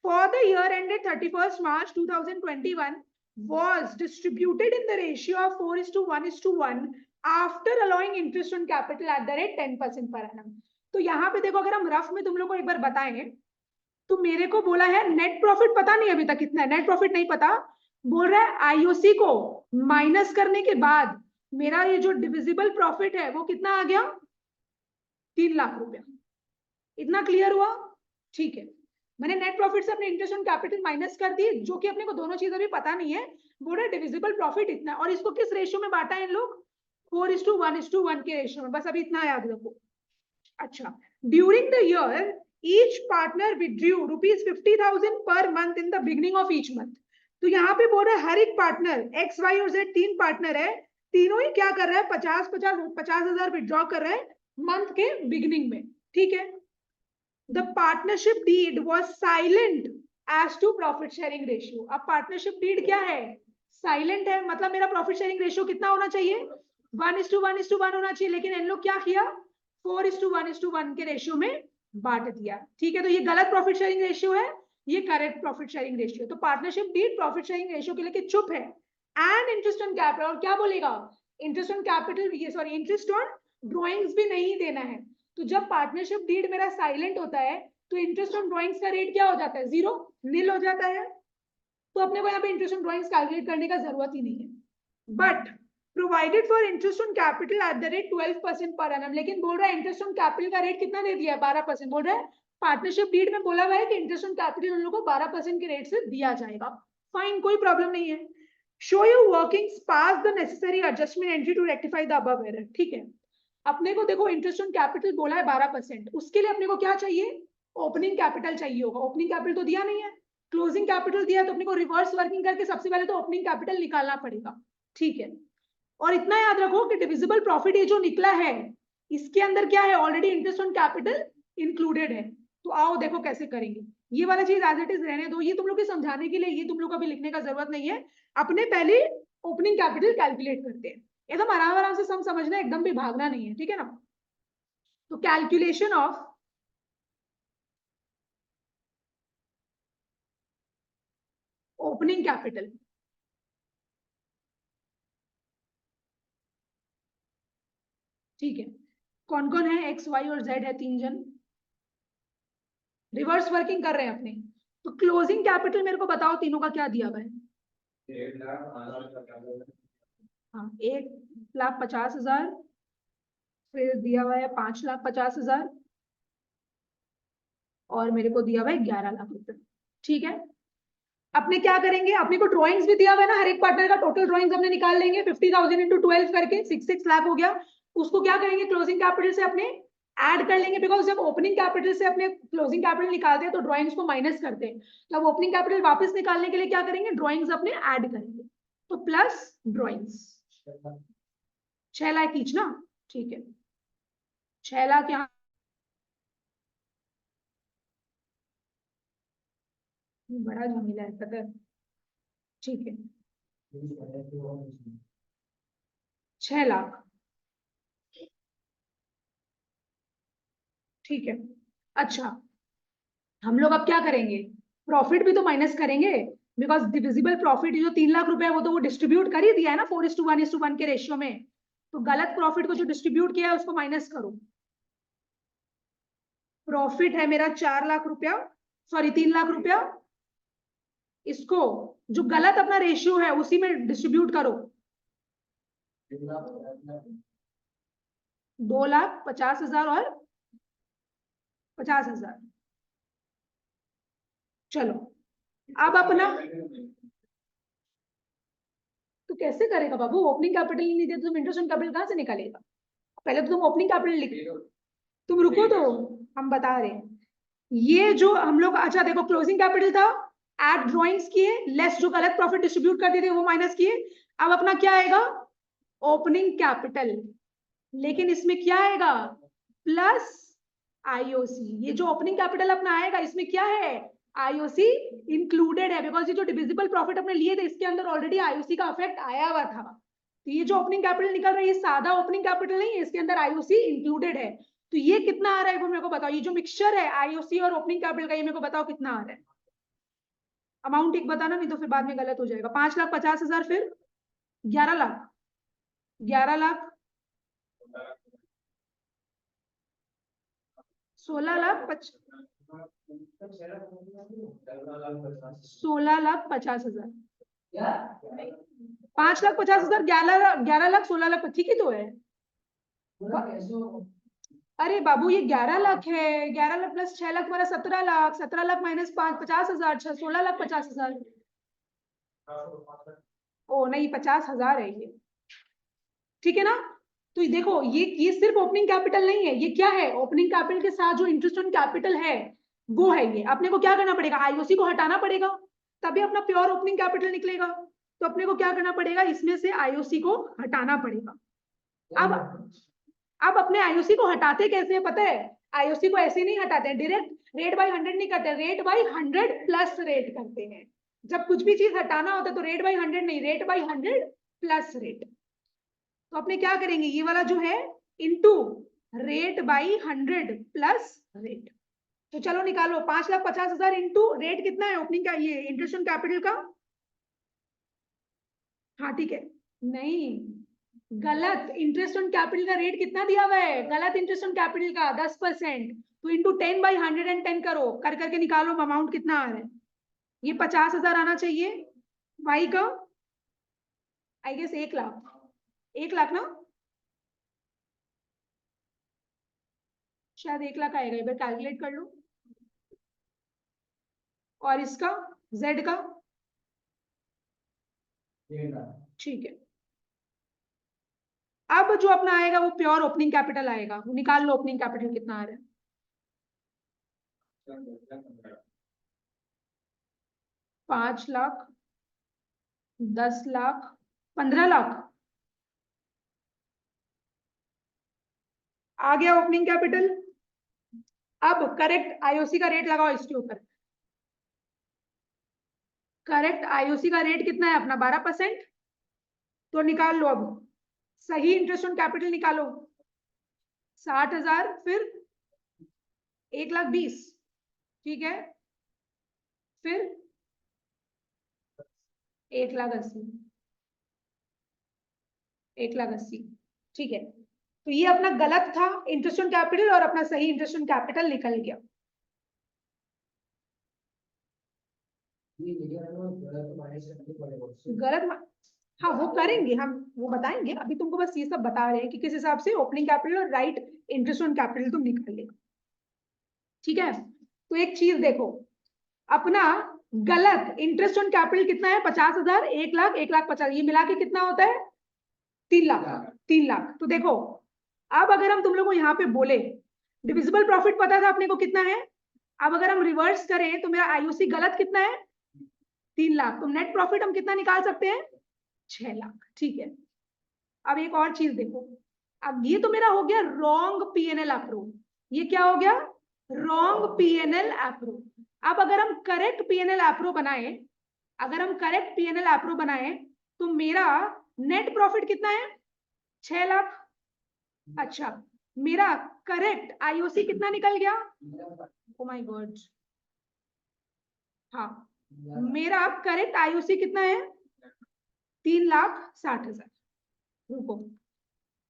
for the year ended 31 March 2021 was distributed in the ratio of 4:1:1 after allowing interest on capital at the rate 10% per annum। तो यहाँ पे देखो, अगर हम रफ में तुम लोग को एक बार बताएं, तो मेरे को बोला है नेट प्रॉफिट पता नहीं अभी तक कितना है, नेट प्रॉफिट नहीं पता, बोल रहा है आईओसी को माइनस करने के बाद मेरा ये जो डिविजिबल प्रॉफिट है वो कितना आ गया, 3 लाख रुपया। इतना क्लियर हुआ? ठीक है, मैंने नेट प्रॉफिट से अपने इंटरेस्ट ऑन कैपिटल माइनस कर दी, जो कि अपने को दोनों चीजें अभी पता नहीं है। बोल रहा है डिविजिबल प्रॉफिट इतना, और इसको किस रेशियो में बांटा है इन लोग, 4:1:1 के रेशियो में, बस अभी इतना याद रखो। अच्छा, during the year each partner withdrew rupees 50,000 per month in the beginning of each month। तो यहाँ पे बोल रहा है हर एक पार्टनर एक्स वाई और जेड 3 पार्टनर है, तीनों ही क्या कर रहा है, 50,000 विड्रॉ कर रहा है मंथ के बिगिनिंग में। ठीक है, the partnership deed was silent as to profit sharing ratio. अब पार्टनरशिप डीड क्या है, साइलेंट है, मतलब मेरा प्रॉफिट शेयरिंग रेशियो कितना होना चाहिए, 1:1:1 होना चाहिए, लेकिन इन लोग क्या किया, 4:1:1 के रेशियो में बांट दिया। ठीक है, तो ये गलत प्रॉफिट शेयरिंग रेशियो है, ये करेक्ट प्रॉफिट शेयरिंग रेशियो। तो partnership deed profit sharing ratio के लिए चुप है। एंड इंटरेस्ट ऑन कैपिटल, और क्या बोलेगा, इंटरेस्ट ऑन कैपिटल, ये सॉरी इंटरेस्ट ऑन ड्रॉइंग्स भी नहीं देना है। तो जब पार्टनरशिप डीड मेरा साइलेंट होता है तो इंटरेस्ट ऑन ड्रॉइंग्स का रेट क्या हो जाता है, 0 नील हो जाता है। तो अपने को यहाँ पे इंटरेस्ट ऑन ड्रॉइंग्स कैलकुलेट करने का जरूरत ही नहीं है। But provided for interest on capital at the rate 12% per annum, लेकिन बोल रहा है इंटरेस्ट ऑन कैपिटल का रेट कितना दे दिया है, 12%। बोल रहा है पार्टनरशिप डीड में बोला हुआ है कि इंटरेस्ट ऑन कैपिटल उन लोगों को 12% के रेट से दिया जाएगा। फाइन, कोई प्रॉब्लम नहीं है। Show you workings pass the necessary adjustment entry to rectify the above error. ठीक है, अपने को देखो इंटरेस्ट ऑन कैपिटल बोला है 12%, उसके लिए अपने को क्या चाहिए, ओपनिंग कैपिटल चाहिए होगा। ओपनिंग कैपिटल तो दिया नहीं है, क्लोजिंग कैपिटल दिया, तो अपने को रिवर्स वर्किंग करके सबसे पहले तो ओपनिंग कैपिटल निकालना पड़ेगा। ठीक है, और इतना याद रखो कि डिविजिबल प्रॉफिट ये जो निकला है इसके अंदर क्या है, already interest on capital included है। तो आओ देखो कैसे करेंगे, ये वाला चीज एज इट इज रहने दो, ये तुम लोग के समझाने के लिए, ये तुम लोग को अभी लिखने का जरूरत नहीं है। अपने पहले ओपनिंग कैपिटल कैलकुलेट करते हैं, एकदम आराम आराम से सब समझना, एकदम भी भागना नहीं है, ठीक है ना। तो कैलकुलेशन ऑफ ओपनिंग कैपिटल, ठीक है, कौन कौन है, एक्स वाई और जेड है, 3 जन रिवर्स वर्किंग कर रहे हैं अपने। तो क्लोजिंग कैपिटल मेरे को बताओ तीनों का क्या दिया हुआ है। 1,50,000 हाँ, 1,50,000, फिर दिया हुआ है 5,50,000, और मेरे को दिया हुआ है 11 लाख रुपए। ठीक है, अपने क्या करेंगे, अपने को ड्राइंग्स भी दिया हुआ है ना, हर एक पार्टनर का टोटल ड्राइंग्स हमने निकाल लेंगे, 50,000 इंटू 12 करके 6 लाख हो गया। उसको क्या करेंगे, क्लोजिंग कैपिटल से अपने ऐड कर लेंगे, बिकॉज जब ओपनिंग कैपिटल से अपने क्लोजिंग कैपिटल निकालते हैं तो ड्राइंग्स को माइनस करते हैं। तो अब ओपनिंग कैपिटल वापस निकालने के लिए क्या करेंगे, ड्राइंग्स अपने ऐड करेंगे, तो प्लस ड्राइंग्स 6 लाख ईच ना। ठीक है, 6 लाख यहाँ, बड़ा झमेला है पता है। ठीक है, 6 लाख, ठीक है। अच्छा, हम लोग अब क्या करेंगे, प्रॉफिट भी तो माइनस करेंगे, बिकॉज डिविजिबल प्रॉफिट जो 3 लाख रुपए है वो तो वो डिस्ट्रीब्यूट कर ही दिया है ना 4:1:1 के रेशियो में। तो गलत प्रॉफिट को जो डिस्ट्रीब्यूट किया है उसको माइनस करो। प्रॉफिट है मेरा 4 लाख रुपया, सॉरी 3 लाख रुपया, इसको जो गलत अपना रेशियो है उसी में डिस्ट्रीब्यूट करो, 2,50,000 और 50,000। चलो, अब अपना तो कैसे करेगा बाबू, ओपनिंग कैपिटल नहीं दिया तो तुम इंटरेस्ट ऑन कैपिटल कहां से निकालेगा, पहले तो तुम ओपनिंग कैपिटल लिख, तुम रुको तो हम बता रहे हैं। ये जो हम लोग, अच्छा देखो, क्लोजिंग कैपिटल था, एड ड्रॉइंग्स किए, लेस जो गलत प्रॉफिट डिस्ट्रीब्यूट कर दिए थे वो माइनस किए। अब अपना क्या आएगा? Opening capital. लेकिन इसमें क्या आएगा? Plus IOC. ये जो ओपनिंग कैपिटल अपना आएगा इसमें क्या है? आईओसी इंक्लूडेड है, बिकॉज ये जो डिविजिबल प्रॉफिट अपने लिए थे इसके अंदर ऑलरेडी आईओसी का इफेक्ट आया हुआ था। तो ये जो ओपनिंग कैपिटल निकल रहा है ये सादा ओपनिंग कैपिटल नहीं है, इसके अंदर आईओसी इंक्लूडेड है। तो ये कितना आ रहा है वो मेरे को बताओ, ये जो मिक्सचर है आईओसी और ओपनिंग कैपिटल का, ये मेरे को बताओ कितना आ रहा है। अमाउंट एक बताना, नहीं तो फिर बाद में गलत हो जाएगा। 5,50,000, फिर 11 लाख, 11 लाख, 16 लाख, 16,50,000, 5,50,000, 11 लाख, 16 लाख, ठीक ही तो है। अरे बाबू ये 11 लाख है, 11 लाख प्लस 6 लाख तुम्हारा 17 लाख, 17 लाख माइनस 5,50,000, 16,50,000। ओ नहीं, 50,000 है ये, ठीक है ना। तो ये देखो, ये सिर्फ ओपनिंग कैपिटल नहीं है, ये क्या है? ओपनिंग कैपिटल के साथ जो इंटरेस्ट ऑन कैपिटल है वो है ये। अपने को क्या करना पड़ेगा? आईओसी को हटाना पड़ेगा, तभी अपना प्योर ओपनिंग कैपिटल निकलेगा। तो अपने को क्या करना पड़ेगा? इसमें से आईओसी को हटाना पड़ेगा। अब अपने आईओसी को हटाते कैसे है पता है? आईओसी को ऐसे नहीं हटाते हैं डायरेक्ट, रेट बाई 100 नहीं करते, रेट बाई 100 प्लस रेट करते हैं। जब कुछ भी चीज हटाना होता है तो रेट बाई 100 नहीं, रेट बाई 100 प्लस रेट। तो अपने क्या करेंगे? ये वाला जो है into rate by 100 plus rate. तो चलो निकालो, 5,50,000 इंटू रेट कितना है ओपनिंग का, ये इंटरेस्ट ऑन कैपिटल का। हाँ ठीक है, नहीं गलत, इंटरेस्ट ऑन कैपिटल का रेट कितना दिया हुआ है? गलत, इंटरेस्ट ऑन कैपिटल का 10%। तो इंटू 10/110 करो, कर करके निकालो अमाउंट कितना आ रहा है। ये 50,000 आना चाहिए, वाई का आई गेस 1 लाख, 1 लाख ना, शायद 1 लाख आएगा, एक बार कैलकुलेट कर लो। और इसका जेड का, ठीक है। अब जो अपना आएगा वो प्योर ओपनिंग कैपिटल आएगा, वो निकाल लो ओपनिंग कैपिटल कितना आ रहा है। 5 लाख, 10 लाख, 15 लाख आ गया ओपनिंग कैपिटल। अब करेक्ट आईओसी का रेट लगाओ इसके ऊपर। करेक्ट आईओसी का रेट कितना है अपना? 12%। तो निकाल लो अब सही इंटरेस्ट ऑन कैपिटल निकालो। 60,000, फिर 1,20,000, ठीक है, फिर 1,80,000, 1,80,000, ठीक है। तो ये अपना गलत था इंटरेस्ट ऑन कैपिटल और अपना सही इंटरेस्ट ऑन कैपिटल निकल गया। गलत, हाँ वो करेंगे हम, वो बताएंगे, अभी तुमको बस ये सब बता रहे हैं कि किस हिसाब से ओपनिंग कैपिटल और राइट इंटरेस्ट ऑन कैपिटल तुम निकाल लेगा, ठीक है। तो एक चीज देखो, अपना गलत इंटरेस्ट ऑन कैपिटल कितना है? 50,000, 1 लाख, 1,50,000, ये मिला के कितना होता है? 3 लाख, 3 लाख। तो देखो, अब अगर हम तुम लोग को यहाँ पे बोले डिविजिबल प्रॉफिट पता था अपने को कितना है, अब अगर हम रिवर्स करें तो मेरा आईओसी गलत कितना है? 3 लाख। तो नेट प्रॉफिट हम कितना निकाल सकते हैं? 6 लाख, ठीक है। अब एक और चीज देखो, अब ये तो मेरा हो गया रॉन्ग पीएनएल अप्रूव, ये क्या हो गया? Wrong PNL approve. अब अगर हम करेक्ट पीएनएल अप्रूव बनाए, अगर हम करेक्ट पीएनएल अप्रूव बनाए तो मेरा नेट प्रॉफिट कितना है? 6 लाख। अच्छा, मेरा करेक्ट आईओसी कितना निकल गया? ओ माय गॉड, हाँ, मेरा करेक्ट आईओसी कितना है? 3,60,000। रुको,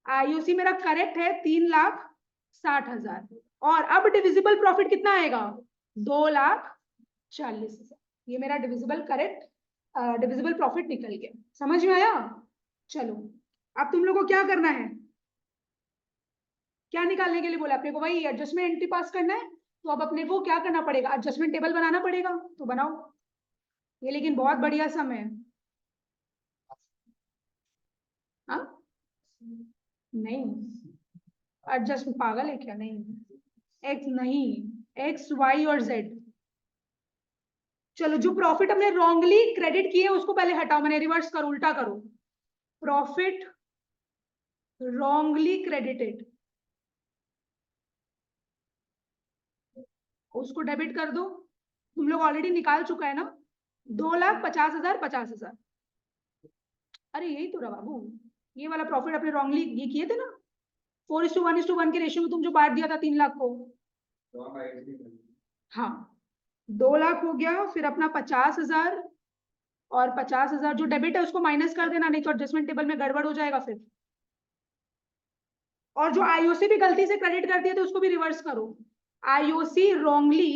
आईओसी मेरा करेक्ट है 3,60,000, और अब डिविजिबल प्रॉफिट कितना आएगा? 2,40,000। ये मेरा डिविजिबल करेक्ट डिविजिबल प्रॉफिट निकल गया। समझ में आया? चलो, अब तुम लोग को क्या करना है? क्या निकालने के लिए बोला अपने को? वही एडजस्टमेंट एंट्री पास करना है। तो अब अपने को क्या करना पड़ेगा? एडजस्टमेंट टेबल बनाना पड़ेगा, तो बनाओ। ये लेकिन बहुत बढ़िया समय है। हाँ नहीं, एडजस्ट पागल है क्या? नहीं, एक्स नहीं, एक्स वाई और जेड। चलो जो प्रॉफिट हमने रॉन्गली क्रेडिट किए उसको पहले हटाओ, मैंने रिवर्स करो, उल्टा करो। प्रॉफिट रॉन्गली क्रेडिटेड उसको डेबिट कर दो। तुम लोग ऑलरेडी निकाल चुका है ना, 2,50,000 50,000। अरे यही तो रहा बाबू, ये वाला प्रॉफिट अपने रॉन्गली ये किए थे ना, 4:1:1 के रेशियो में तुम जो बांट दिया था 3 लाख को। तो हम ISD कर देंगे। हाँ 2 लाख हो गया, फिर अपना 50,000 और 50,000 जो डेबिट है उसको माइनस कर देना, नहीं तो एडजस्टमेंट टेबल में गड़बड़ हो जाएगा फिर। और जो आईओसी भी गलती से क्रेडिट कर दिया तो उसको भी रिवर्स करो। IOC wrongly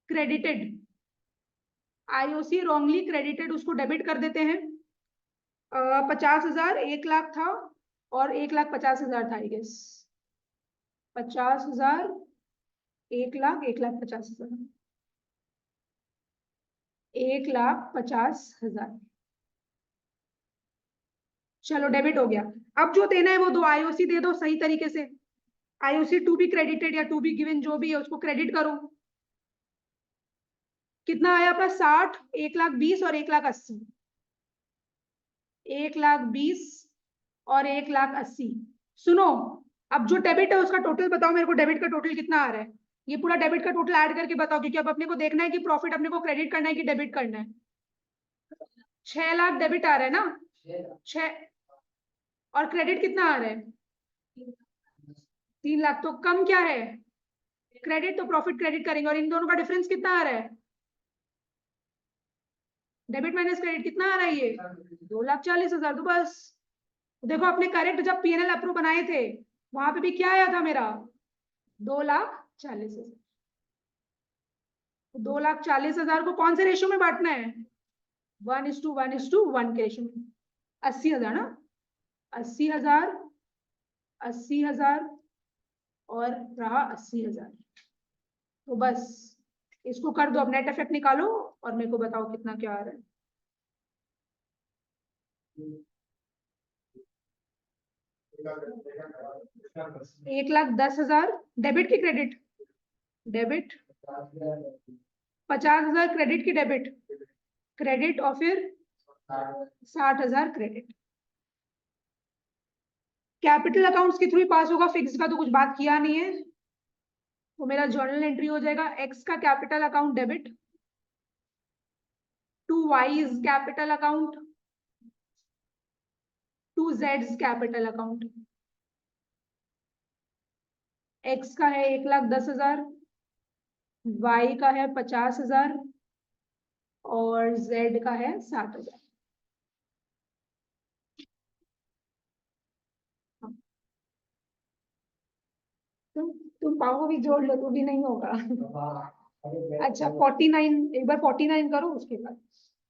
credited, IOC wrongly credited उसको डेबिट कर देते हैं। 50,000 1 लाख था और 1,50,000 था आई गेस। 50,000 1 लाख 1,50,000 1,50,000। चलो डेबिट हो गया। अब जो देना है वो दो आईओसी दे दो सही तरीके से। आईओसी टू बी क्रेडिटेड या टू बी गिवन जो भी है उसको क्रेडिट करो। कितना आया आपका 60, 1,20,000 और 1,80,000। 1,20,000 और 1,80,000। सुनो, अब जो डेबिट है उसका टोटल बताओ मेरे को, डेबिट का टोटल कितना आ रहा है? ये पूरा डेबिट का टोटल ऐड करके बताओ, क्योंकि अब अपने को देखना है कि प्रॉफिट अपने को क्रेडिट करना है कि डेबिट करना है। 6 लाख डेबिट आ रहा है ना, 6, और क्रेडिट कितना आ रहा है? 3 लाख। तो कम क्या है? क्रेडिट। तो प्रॉफिट क्रेडिट करेंगे, और इन दोनों का डिफरेंस कितना आ रहा है? डेबिट माइनस क्रेडिट कितना आ रहा है? ये 2,40,000। तो बस देखो, अपने करेक्ट जब पीएनएल अप्रूव बनाए थे वहां पे भी क्या आया था मेरा? 2,40,000। 2,40,000 को कौन से रेशियो में बांटना है? 1:1:1 के रेशियो में। 80,000 ना, 80,000 80,000 और रहा 80,000। तो बस इसको कर दो, अब नेट इफेक्ट निकालो और मेरे को बताओ कितना क्या आ रहा है। 1,10,000 डेबिट की क्रेडिट? डेबिट। 50,000 क्रेडिट की डेबिट? क्रेडिट। और फिर 60,000 क्रेडिट। कैपिटल अकाउंट्स के थ्रू ही पास होगा, फिक्स का तो कुछ बात किया नहीं है। तो मेरा जर्नल एंट्री हो जाएगा एक्स का capital account debit to Y's capital account to जेड्स कैपिटल अकाउंट। एक्स का है 1,10,000, वाई का है 50,000 और जेड का है 60,000। तुम पाओ भी जोड़ लो तो भी नहीं होगा। अच्छा 49, एक बार 49 करो उसके बाद।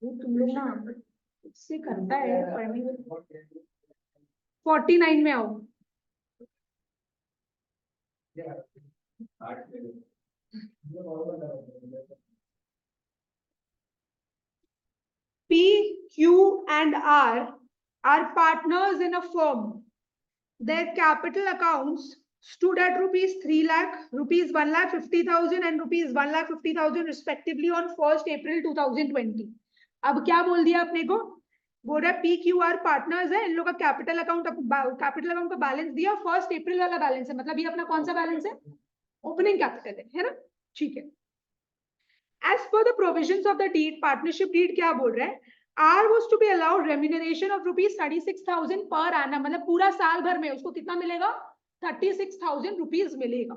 तुम लोग ना इससे करता है पढ़ने में। 49 में आओ। 8 दे दो। P, Q and R are partners in a firm. Their capital accounts stood at rupees 3 lakh, rupees 1,50,000 and rupees 1,50,000 respectively on 1st April 2020. अब क्या बोल दिया अपने को? बोल रहा है PQR पार्टनर्स है, इन लोग का कैपिटल अकाउंट का बैलेंस दिया 1 अप्रैल वाला बैलेंस है, मतलब ये अपना कौन सा बैलेंस है? ओपनिंग कैपिटल है ना? ठीक है। As per the provisions of the deed, partnership deed क्या बोल रहा है? R was to be allowed remuneration of rupees 36,000 per annum, मतलब पूरा साल भर में उसको कितना मिलेगा? 36,000 rupees मिलेगा।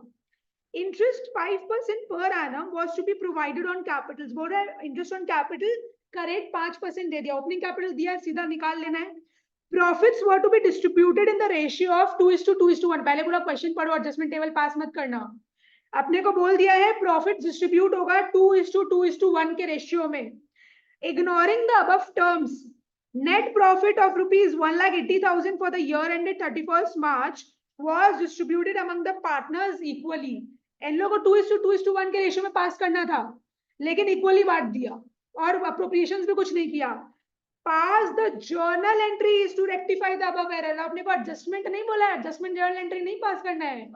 Interest 5% per annum was to be provided on capitals. बोल रहा है इंटरेस्ट ऑन कैपिटल का रेट 5% दे दिया, ओपनिंग कैपिटल दिया, सीधा निकाल लेना है। Profits were to be distributed in the ratio of 2:2:1. पहले पूरा क्वेश्चन पढ़ो, एडजस्टमेंट टेबल पास मत करना। अपने को बोल दिया है प्रॉफिट डिस्ट्रीब्यूट होगा 2:2:1 के रेशियो में। Ignoring the above terms, net profit of rupees 1,80,000 for the year ended 31st March was distributed among the partners equally. इन लोगों को 2:2:1 के रेशियो में पास करना था, लेकिन इक्वली बांट दिया और अप्रोप्रिएशंस भी कुछ नहीं किया। Pass the journal entries to rectify the above error. अपने को एडजस्टमेंट नहीं बोला है, एडजस्टमेंट जर्नल एंट्री नहीं पास करना है,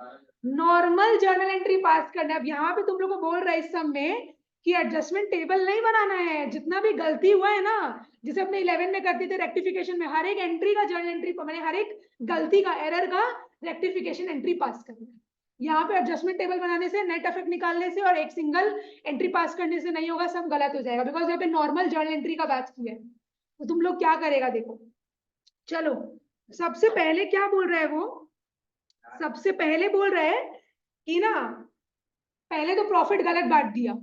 नॉर्मल जर्नल एंट्री पास करना है। अब यहाँ पे तुम लोग को बोल रहा है इस सब में कि एडजस्टमेंट टेबल नहीं बनाना है, जितना भी गलती हुआ है ना, जिसे अपने 11 में करते थे रेक्टिफिकेशन में, हर एक एंट्री का जर्नल एंट्री, मैंने हर एक गलती का, एरर का रेक्टिफिकेशन एंट्री पास करना है। यहाँ पे एडजस्टमेंट टेबल बनाने से, नेट इफेक्ट निकालने से और एक सिंगल एंट्री पास करने से नहीं होगा, सब गलत हो जाएगा, बिकॉज यहाँ पे नॉर्मल जर्नल एंट्री का बात किया है। तो तुम लोग क्या करेगा देखो, चलो सबसे पहले क्या बोल रहा है वो, सबसे पहले बोल रहा है कि ना, पहले तो प्रॉफिट गलत बांट दिया,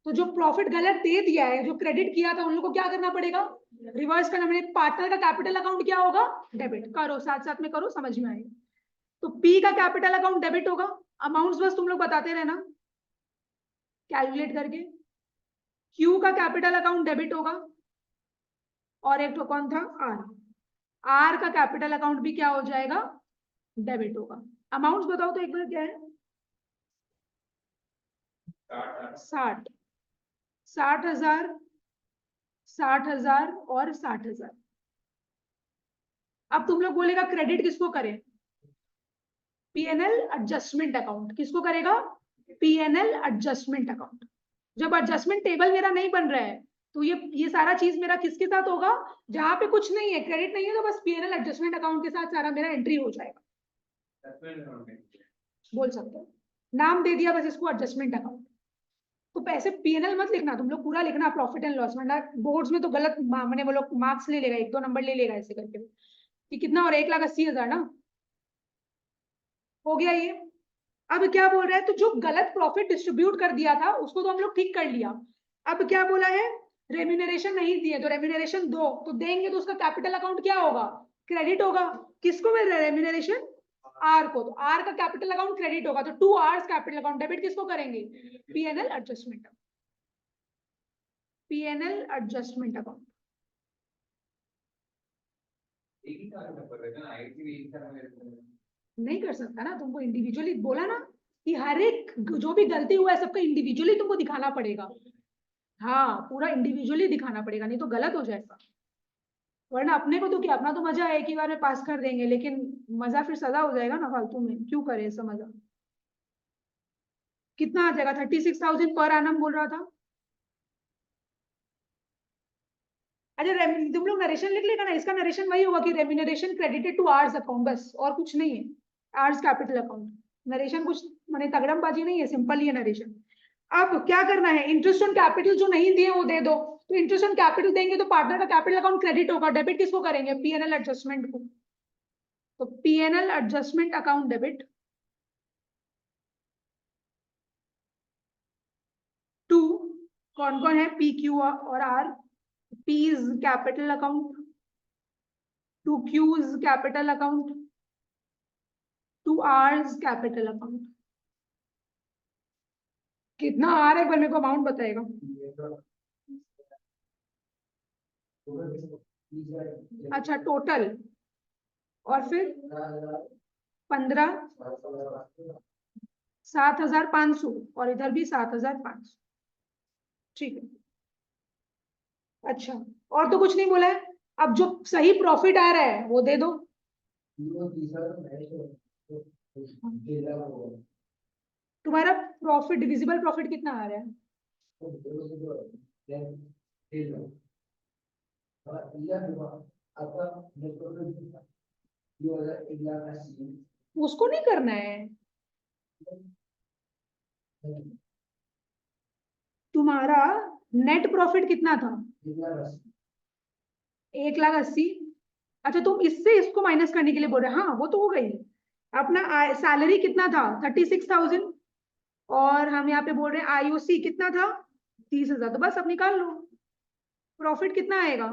तो जो प्रॉफिट गलत दे दिया है, जो क्रेडिट किया था, उन लोग को क्या करना पड़ेगा, रिवर्स करना। मैंने पार्टनर का कैपिटल अकाउंट क्या होगा, डेबिट। करो, साथ साथ में करो, समझ में आएगा। तो पी का कैपिटल अकाउंट डेबिट होगा, अमाउंट्स बस तुम लोग बताते रहना कैलकुलेट करके। क्यू का कैपिटल अकाउंट डेबिट होगा, और एक तो कौन था, आर। आर का कैपिटल अकाउंट भी क्या हो जाएगा, डेबिट होगा। अमाउंट्स बताओ तो एक बार क्या है, 60, 60,000, 60,000 और 60,000। अब तुम लोग बोलेगा क्रेडिट किसको करें, पीएनएल एडजस्टमेंट अकाउंट। किसको करेगा, पीएनएल एडजस्टमेंट अकाउंट। जब एडजस्टमेंट टेबल मेरा नहीं बन रहा है, तो ये सारा चीज मेरा किसके साथ होगा, जहां पे कुछ नहीं है, क्रेडिट नहीं है, तो बस पीएनएल एडजस्टमेंट अकाउंट के साथ सारा मेरा एंट्री हो जाएगा, बोल सकते हो। नाम दे दिया बस इसको एडजस्टमेंट अकाउंट। तो पैसे पीएनएल मत लिखना, तुम लोग पूरा लिखना प्रॉफिट एंड लॉस, वरना बोर्ड्स में तो गलत मैंने वो लोग मार्क्स ले लेगा, 1-2 नंबर ले लेगा ऐसे करके। कि कितना, और 1,80,000 ना, हो गया ये। अब क्या बोल रहा है, तो जो गलत प्रॉफिट डिस्ट्रीब्यूट कर दिया था उसको तो हम लोग ठीक कर लिया। अब क्या बोला है, रेम्यूनरेशन नहीं दिए, तो रेम्यूनरेशन दो, तो देंगे तो उसका कैपिटल अकाउंट क्या होगा, क्रेडिट होगा। किसको मिल रहा है रेम्यूनरेशन, आर को, तो आर का कैपिटल अकाउंट क्रेडिट होगा, तो 2 आवर्स कैपिटल अकाउंट डेबिट किसको करेंगे, PNL adjustment, PNL adjustment account. नहीं कर सकता ना, तुमको इंडिविजुअली बोला ना कि हर एक जो भी गलती हुआ है सबका इंडिविजुअली तुमको दिखाना पड़ेगा। हाँ, पूरा इंडिविजुअली दिखाना पड़ेगा, नहीं तो गलत हो जाएगा। वरना अपने को तो क्या, अपना तो मजा है, एक ही बार में पास कर देंगे, लेकिन मजा फिर सजा हो जाएगा ना फालतू में, क्यों करे ऐसा मजा। कितना आ जाएगा, 36,000 पर एनम बोल रहा था। अच्छा, तुम लोग नरेशन लिख लेगा ना, इसका नरेशन वही होगा कि remuneration credited to R's account, बस और कुछ नहीं है। आर्स कैपिटल अकाउंट, नरेशन कुछ मैंने तगड़मबाजी नहीं है, सिंपल ही है नरेशन। अब क्या करना है, इंटरेस्ट ऑन कैपिटल जो नहीं दिए वो दे दो, तो इंटरेस्ट ऑन कैपिटल देंगे तो पार्टनर का कैपिटल अकाउंट क्रेडिट होगा, डेबिट किसको करेंगे, पीएनएल एडजस्टमेंट को। तो PNL adjustment account debit to, कौन कौन है, पी क्यू और R. P's capital account, to Q's capital account, to R's capital account. कितना आ रहा है, एक बार मेरे को अमाउंट बताएगा। अच्छा, टोटल, और फिर 15, 7,500, और इधर भी 7,500। ठीक है, अच्छा, और तो कुछ नहीं बोला है। अब जो सही प्रॉफिट आ रहा है वो दे दो। तुम्हारा प्रॉफिट, डिविजिबल प्रॉफिट कितना आ रहा है, उसको नहीं करना है। तुम्हारा नेट प्रॉफिट कितना था, 1,80,000। अच्छा, तुम इससे इसको माइनस करने के लिए बोल रहे हैं, हाँ वो तो हो गई। अपना सैलरी कितना था, 36,000, और हम यहाँ पे बोल रहे हैं आईओसी कितना था, 30,000, तो बस अब निकाल लो प्रॉफिट कितना आएगा,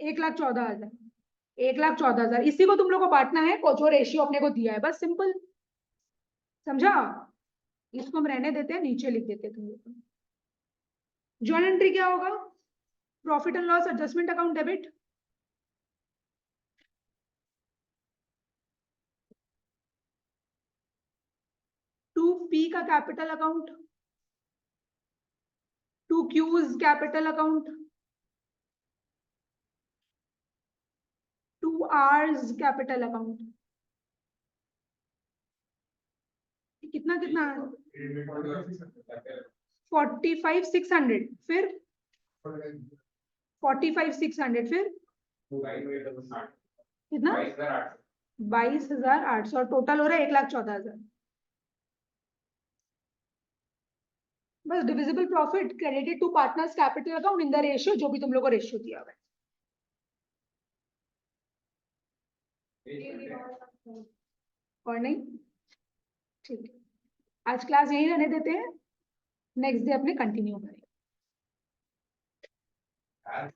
1,14,000। 1,14,000, इसी को तुम लोग को बांटना है, जो रेशियो अपने को दिया है, बस सिंपल, समझा। इसको हम रहने देते हैं, नीचे लिख देते हैं तुम लोग। जर्नल एंट्री क्या होगा, profit and loss adjustment account debit, to P का capital account, to Q's capital account, to R's capital account, कितना कितना 45,600, फिर 45,600, फिर कितना 22,800 और टोटल हो रहा है 1,14,000। बस divisible profit credited to partners capital account in the ratio, जो भी तुम लोग को रेशियो दिया हुआ है। और नहीं, ठीक है, आज क्लास यही रहने देते हैं, नेक्स्ट डे अपने कंटिन्यू करेंगे। आज